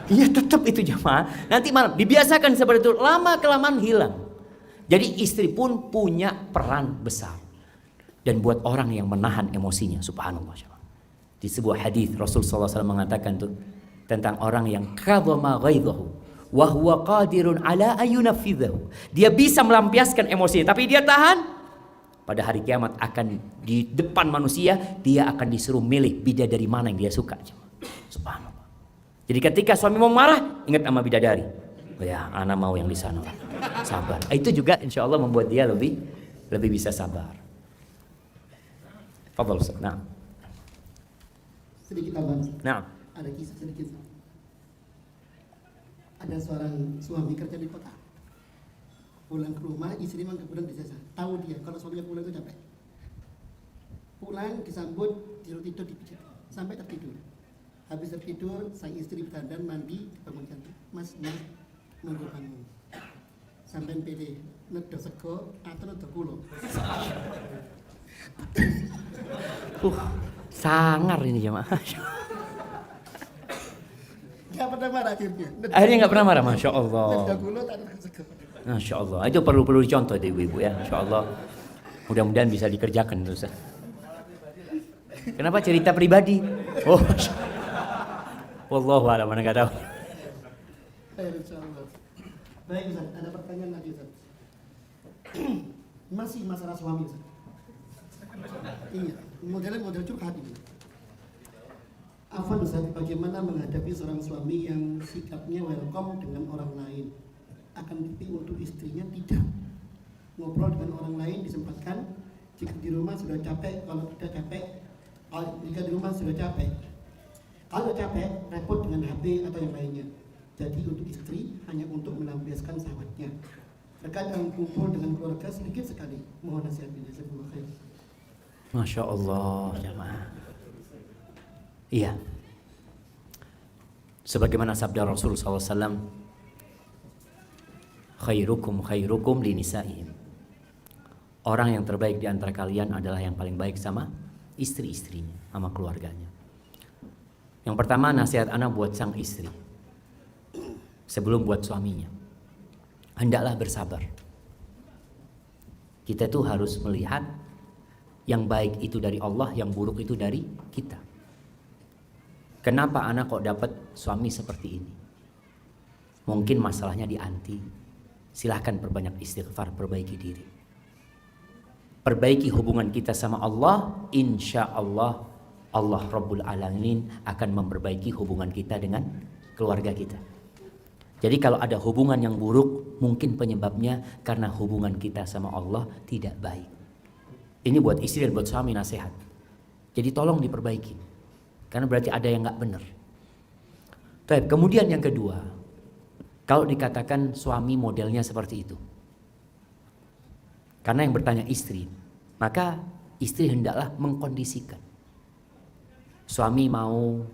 Iya tetap itu jemaah. Nanti malam dibiasakan seperti itu, lama kelamaan hilang. Jadi istri pun punya peran besar. Dan buat orang yang menahan emosinya, subhanallah. Di sebuah hadis Rasul sallallahu alaihi wasallam mengatakan tuh tentang orang yang kadhama ghaidhahu wa huwa qadirun ala ayunafidhahu. Dia bisa melampiaskan emosi tapi dia tahan. Pada hari kiamat akan di depan manusia dia akan disuruh milih bidadari mana yang dia suka. Subhanallah. Jadi ketika suami mau marah, ingat sama bidadari. Oh ya, ana mau yang di sana. Sabar. Itu juga insya Allah membuat dia lebih bisa sabar. Fadhal Ustaz. Nah. Sedikit abang. Nah. Ada kisah sedikit. Ada seorang suami kerja di kota. Pulang ke rumah, istri memang kemudian disesa. Tahu dia kalau suaminya pulang itu capek. Pulang disambut, tidur dipijit sampai tertidur. Habis tertidur, sang istri berdandan mandi, dibangunkan. Mas, nunggu kamu. Sampai pede, nedo sego atau nedo kulo. Sangar ini jemaah. Gak pernah marah akhirnya. Akhirnya nggak pernah marah, masya Allah. Masya Masya Allah. Itu perlu dicontoh deh ibu-ibu ya, masya Allah. Mudah-mudahan bisa dikerjakan terus. Kenapa cerita pribadi? Oh, wallahu a'lam, mana nggak tahu. Baik Ustaz, ada pertanyaan lagi Ustaz. Masih masalah suami Ustaz. Iya, model curhat ini. Afwan Ustaz, bagaimana menghadapi seorang suami yang sikapnya welcome dengan orang lain, akan tapi untuk istrinya tidak. Ngobrol dengan orang lain disempatkan, jika di rumah sudah capek, kalau tidak capek, jika di rumah sudah capek, kalau capek repot dengan HP atau yang lainnya. Jadi untuk istri hanya untuk melampiaskan sahabatnya. Terkadang kumpul dengan keluarga sedikit sekali. Mohon nasihatnya. Masya Allah jemaah. Iya. Sebagaimana sabda Rasul SAW, khairukum linisa'ihim. Orang yang terbaik di antara kalian adalah yang paling baik sama istri-istrinya sama keluarganya. Yang pertama nasihat ana buat sang istri, sebelum buat suaminya, hendaklah bersabar. Kita tuh harus melihat yang baik itu dari Allah, yang buruk itu dari kita. Kenapa anak kok dapat suami seperti ini? Mungkin masalahnya di anti. Silahkan perbanyak istighfar, perbaiki diri. Perbaiki hubungan kita sama Allah, insya Allah Allah Rabbul Alamin akan memperbaiki hubungan kita dengan keluarga kita. Jadi kalau ada hubungan yang buruk, mungkin penyebabnya karena hubungan kita sama Allah tidak baik. Ini buat istri dan buat suami nasihat. Jadi tolong diperbaiki, karena berarti ada yang nggak benar. Kemudian yang kedua, kalau dikatakan suami modelnya seperti itu, karena yang bertanya istri, maka istri hendaklah mengkondisikan. Suami mau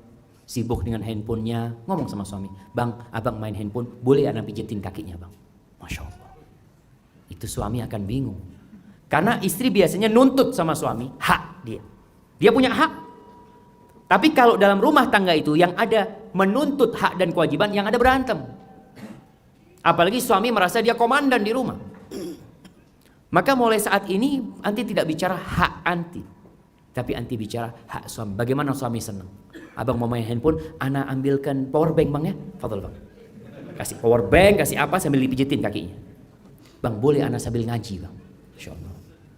sibuk dengan handphonenya, ngomong sama suami, bang, abang main handphone, boleh anak pijetin kakinya bang. Masya Allah. Itu suami akan bingung. Karena istri biasanya nuntut sama suami, hak dia. Dia punya hak. Tapi kalau dalam rumah tangga itu yang ada menuntut hak dan kewajiban, yang ada berantem. Apalagi suami merasa dia komandan di rumah. Maka mulai saat ini anti tidak bicara hak anti, tapi anti bicara hak suami. Bagaimana suami senang? Abang mau main handphone, ana ambilkan power bank bang ya, fadol bang. Kasih power bank, kasih apa sambil dipijitin kakinya. Bang boleh ana sambil ngaji bang. Insya Allah.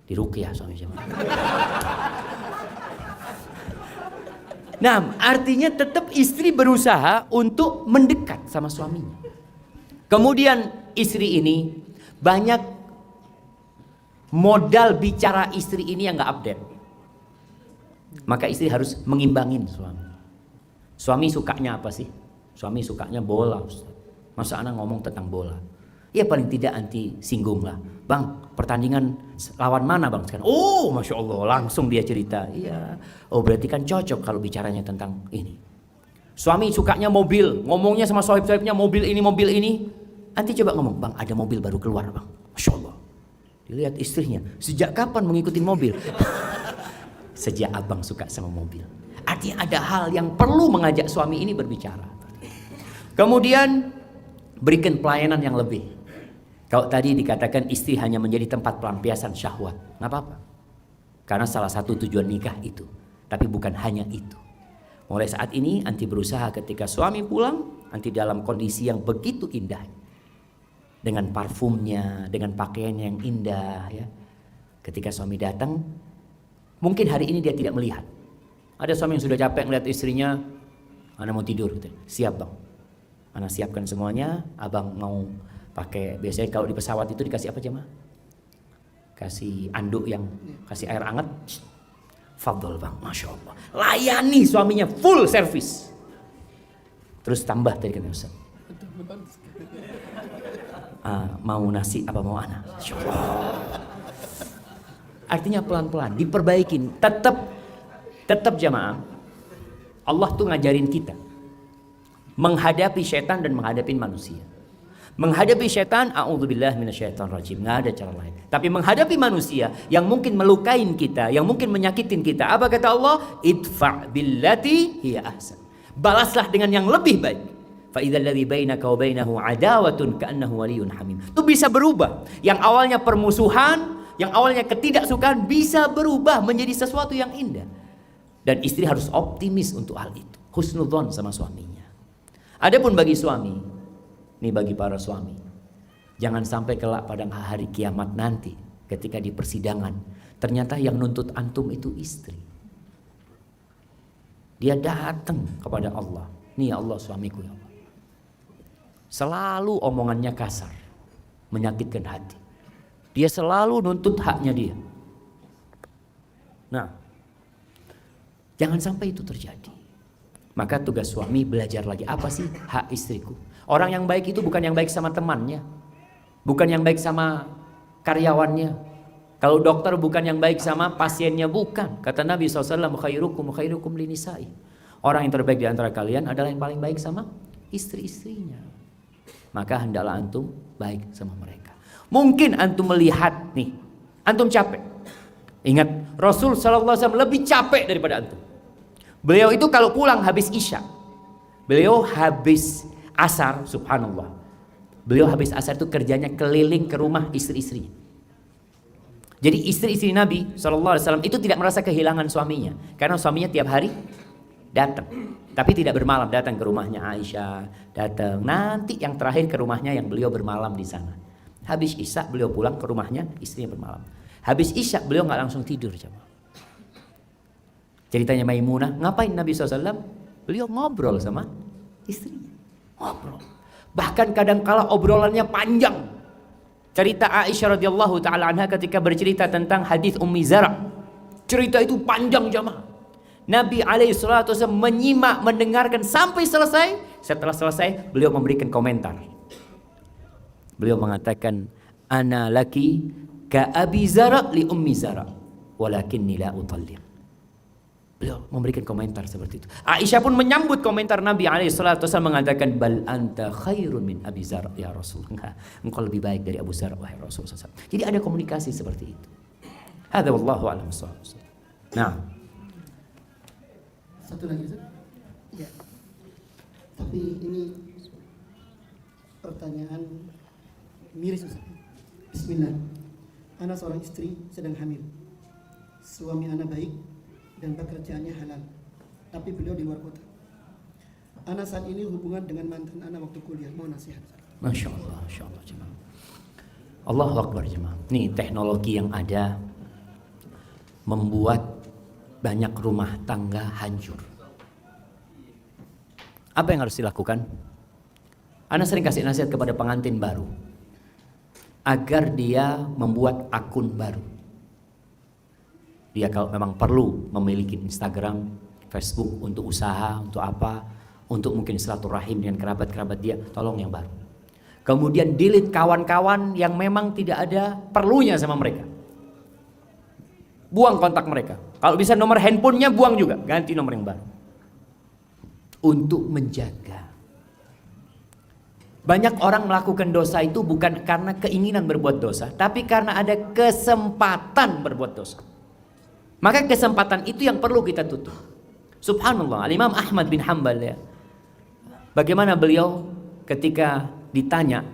Di ruqyah suami jemaah. Nah, artinya tetap istri berusaha untuk mendekat sama suaminya. Kemudian istri ini banyak modal bicara istri ini yang nggak update. Maka istri harus mengimbangin suami. Suami sukanya apa sih? Suami sukanya bola, Ustaz. Masa anak ngomong tentang bola? Ya paling tidak anti singgung lah. Bang, pertandingan lawan mana bang sekarang? Oh, Masya Allah, langsung dia cerita. Iya. Oh, berarti kan cocok kalau bicaranya tentang ini. Suami sukanya mobil, ngomongnya sama sohib-sohibnya mobil ini. Nanti coba ngomong, bang ada mobil baru keluar bang. Masya Allah. Dilihat istrinya, sejak kapan mengikuti mobil? Sejak abang suka sama mobil. Artinya ada hal yang perlu mengajak suami ini berbicara. Kemudian berikan pelayanan yang lebih. Kalau tadi dikatakan istri hanya menjadi tempat pelampiasan syahwat, nggak apa-apa. Karena salah satu tujuan nikah itu. Tapi bukan hanya itu. Mulai saat ini anti berusaha ketika suami pulang, anti dalam kondisi yang begitu indah. Dengan parfumnya, dengan pakaiannya yang indah ya. Ketika suami datang, mungkin hari ini dia tidak melihat. Ada suami yang sudah capek melihat istrinya, ana mau tidur gitu. Siap bang, ana siapkan semuanya. Abang mau pakai, biasanya kalau di pesawat itu dikasih apa jemaah? Kasih anduk yang kasih air hangat. Fadol bang, Masya Allah. Layani suaminya full service. Terus tambah tadi kata Ustaz. Mau nasi apa mau anak? Masya Allah. Artinya pelan-pelan diperbaikin. Tetap jamaah. Allah tuh ngajarin kita menghadapi setan dan menghadapi manusia. Menghadapi setan, a'udzubillah minasyaitonirrajim, nggak ada cara lain. Tapi menghadapi manusia yang mungkin melukain kita, yang mungkin menyakitin kita, apa kata Allah? Idfa' billati hiya ahsan. Balaslah dengan yang lebih baik. Fa idzal ladzi bainaka wa bainahu adawatun ka'annahu waliyyun hamim. Itu bisa berubah. Yang awalnya permusuhan, yang awalnya ketidaksukaan bisa berubah menjadi sesuatu yang indah. Dan istri harus optimis untuk hal itu. Husnudzon sama suaminya. Adapun bagi suami, ini bagi para suami, jangan sampai kelak pada hari kiamat nanti ketika di persidangan ternyata yang nuntut antum itu istri. Dia datang kepada Allah, nih ya Allah suamiku ya Allah. Selalu omongannya kasar, menyakitkan hati. Dia selalu nuntut haknya dia. Nah, jangan sampai itu terjadi. Maka tugas suami belajar lagi, apa sih hak istriku? Orang yang baik itu bukan yang baik sama temannya, bukan yang baik sama karyawannya. Kalau dokter bukan yang baik sama pasiennya, bukan. Kata Nabi SAW, khairukum linisai. Orang yang terbaik di antara kalian adalah yang paling baik sama istri-istrinya. Maka hendaklah antum baik sama mereka. Mungkin antum melihat nih, antum capek. Ingat, Rasul sallallahu alaihi wasallam lebih capek daripada antum. Beliau itu kalau pulang habis Isya, beliau habis Asar, subhanallah. Beliau habis Asar itu kerjanya keliling ke rumah istri-istrinya. Jadi istri-istri Nabi SAW itu tidak merasa kehilangan suaminya, karena suaminya tiap hari datang, tapi tidak bermalam, datang ke rumahnya Aisyah, datang nanti yang terakhir ke rumahnya yang beliau bermalam di sana. Habis Isya beliau pulang ke rumahnya, istrinya bermalam. Habis Isya beliau nggak langsung tidur, jemaah. Ceritanya Maimunah, ngapain Nabi SAW? Beliau ngobrol sama istrinya, ngobrol. Bahkan kadang-kala obrolannya panjang. Cerita Aisyah radhiyallahu taala anha ketika bercerita tentang hadis Ummi Zara. Cerita itu panjang, jemaah. Nabi alaihi salatu wasallam menyimak, mendengarkan sampai selesai. Setelah selesai, beliau memberikan komentar. Beliau mengatakan, "Ana laki ka Abi Zara li Ummi Zara, walakinni la utalliq." Beliau memberikan komentar seperti itu. Aisyah pun menyambut komentar Nabi SAW mengatakan, "Bal anta khairun min Abi Zar ya Rasulullah." Engkau lebih baik dari Abu Zar wahai Rasulullah. Jadi ada komunikasi seperti itu. Hadza wallahu a'lam bissawab. Nah, Satu lagi Ustaz. Ya. Tapi ini pertanyaan miris Ustaz. Bismillah. Ana seorang istri sedang hamil. Suami ana baik dan pekerjaannya halal, tapi beliau di luar kota. Ana saat ini hubungan dengan mantan ana waktu kuliah. Mau nasihat. Masya Allah jemaah. Allahu Akbar jemaah. Nih teknologi yang ada membuat banyak rumah tangga hancur. Apa yang harus dilakukan? Ana sering kasih nasihat kepada pengantin baru agar dia membuat akun baru. Dia kalau memang perlu memiliki Instagram, Facebook untuk usaha, untuk apa, untuk mungkin silaturahim dengan kerabat-kerabat dia, tolong yang baru. Kemudian delete kawan-kawan yang memang tidak ada perlunya sama mereka. Buang kontak mereka. Kalau bisa nomor handphonenya buang juga, ganti nomor yang baru. Untuk menjaga. Banyak orang melakukan dosa itu bukan karena keinginan berbuat dosa, tapi karena ada kesempatan berbuat dosa. Maka kesempatan itu yang perlu kita tutup. Subhanallah, Imam Ahmad bin Hanbal ya. Bagaimana beliau ketika ditanya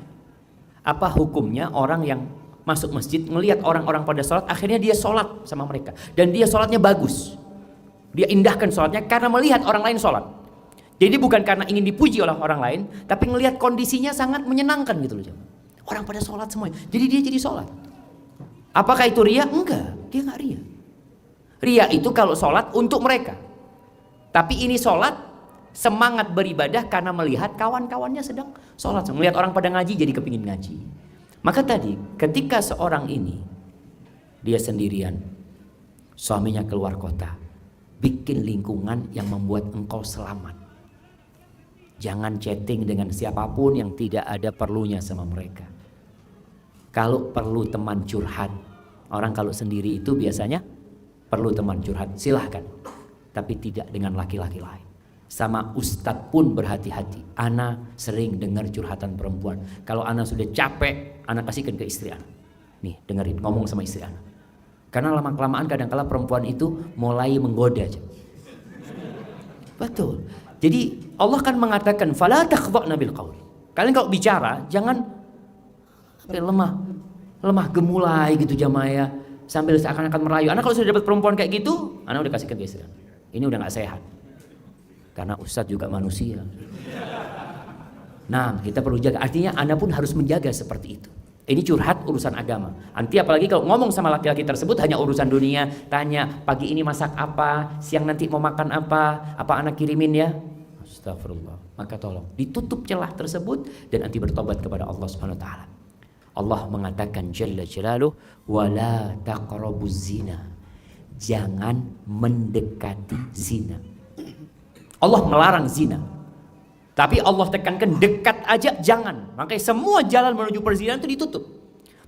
apa hukumnya orang yang masuk masjid melihat orang-orang pada sholat, akhirnya dia sholat sama mereka dan dia sholatnya bagus. Dia indahkan sholatnya karena melihat orang lain sholat. Jadi bukan karena ingin dipuji oleh orang lain, tapi melihat kondisinya sangat menyenangkan gitu loh. Orang pada sholat semuanya, jadi dia jadi sholat. Apakah itu ria? Enggak, dia nggak ria. Ria itu kalau sholat untuk mereka. Tapi ini sholat semangat beribadah karena melihat kawan-kawannya sedang sholat. Melihat orang pada ngaji jadi kepingin ngaji. Maka tadi ketika seorang ini dia sendirian, suaminya keluar kota, bikin lingkungan yang membuat engkau selamat. Jangan chatting dengan siapapun yang tidak ada perlunya sama mereka. Kalau perlu teman curhat, orang kalau sendiri itu biasanya perlu teman curhat, silahkan. Tapi tidak dengan laki-laki lain. Sama ustadz pun berhati-hati. Ana sering dengar curhatan perempuan. Kalau ana sudah capek, ana kasihkan ke istri ana. Nih dengerin, ngomong sama istri ana. Karena lama-kelamaan kadang-kala perempuan itu mulai menggoda. Betul. Jadi Allah kan mengatakan fala takhdha'na bil qaul. Kalian kalau bicara jangan lemah gemulai gitu jamaah ya. Sambil seakan-akan merayu. Anak kalau sudah dapat perempuan kayak gitu, anak udah kasihkan ke istri. Ini udah gak sehat. Karena ustadz juga manusia. Nah, kita perlu jaga. Artinya Anda pun harus menjaga seperti itu. Ini curhat urusan agama. Nanti apalagi kalau ngomong sama laki-laki tersebut hanya urusan dunia, tanya pagi ini masak apa, siang nanti mau makan apa anak kirimin ya. Astagfirullah. Maka tolong ditutup celah tersebut dan nanti bertobat kepada Allah Subhanahu wa taala. Allah mengatakan jalla jalaluh wala taqrabuz zina. Jangan mendekati zina. Allah melarang zina. Tapi Allah tekankan dekat aja jangan. Makanya semua jalan menuju perzinahan itu ditutup.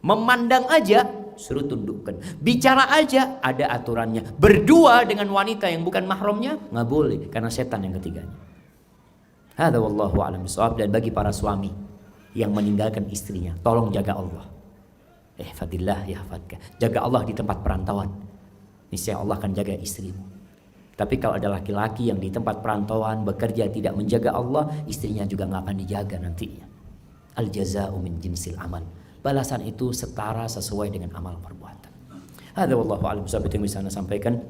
Memandang aja suruh tundukkan. Bicara aja ada aturannya. Berdua dengan wanita yang bukan mahramnya nggak boleh karena setan yang ketiganya. Hadza wallahu a'lam bishawab. Dan bagi para suami yang meninggalkan istrinya, tolong jaga Allah. Fadillah yahfadka. Jaga Allah di tempat perantauan. niscaya Allah akan jaga istrimu. Tapi kalau ada laki-laki yang di tempat perantauan bekerja tidak menjaga Allah, istrinya juga nggak akan dijaga nantinya. Al jaza'u min jinsil amal. Balasan itu setara sesuai dengan amal perbuatan. Hadza wallahu a'lam. Sampai yang bisa Anda sampaikan.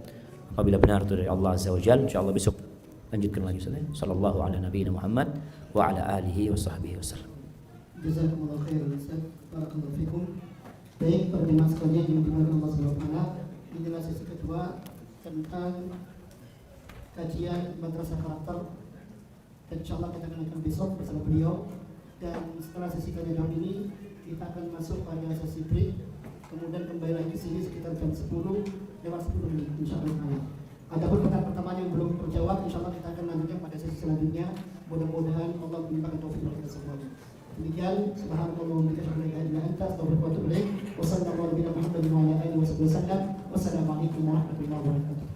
Apabila benar itu dari Allah Azza wa Jalla, insyaallah besok lanjutkan lagi Ustaz. Sallallahu ala nabiyina Muhammad wa ala alihi wa sahbihi wasallam. Jazakumullah khairan Ustaz. Barakallahu fikum. Baik, para jemaah sekalian yang dimuliakan Allah Subhanahu wa taala, inilah sesi kedua tentang kajian madrasah karakter. Dan insyaallah kita akan besok bersama beliau. Dan setelah sesi kajian ini kita akan masuk pada sesi break. Kemudian kembali lagi ke sini sekitar jam 10 lewat 10 menit insyaallah. Adapun pertanyaan pertama yang belum terjawab, insyaallah kita akan lanjutkan pada sesi selanjutnya. Mudah-mudahan Allah memberikan taufik bagi kita semuanya. Demikian, subhanallah wa bihamdihi, la ilaha illa anta, astaghfiruka wa atubu ilaik. Wassalamualaikum warahmatullahi wabarakatuh. Wassalamualaikum warahmatullahi wabarakatuh.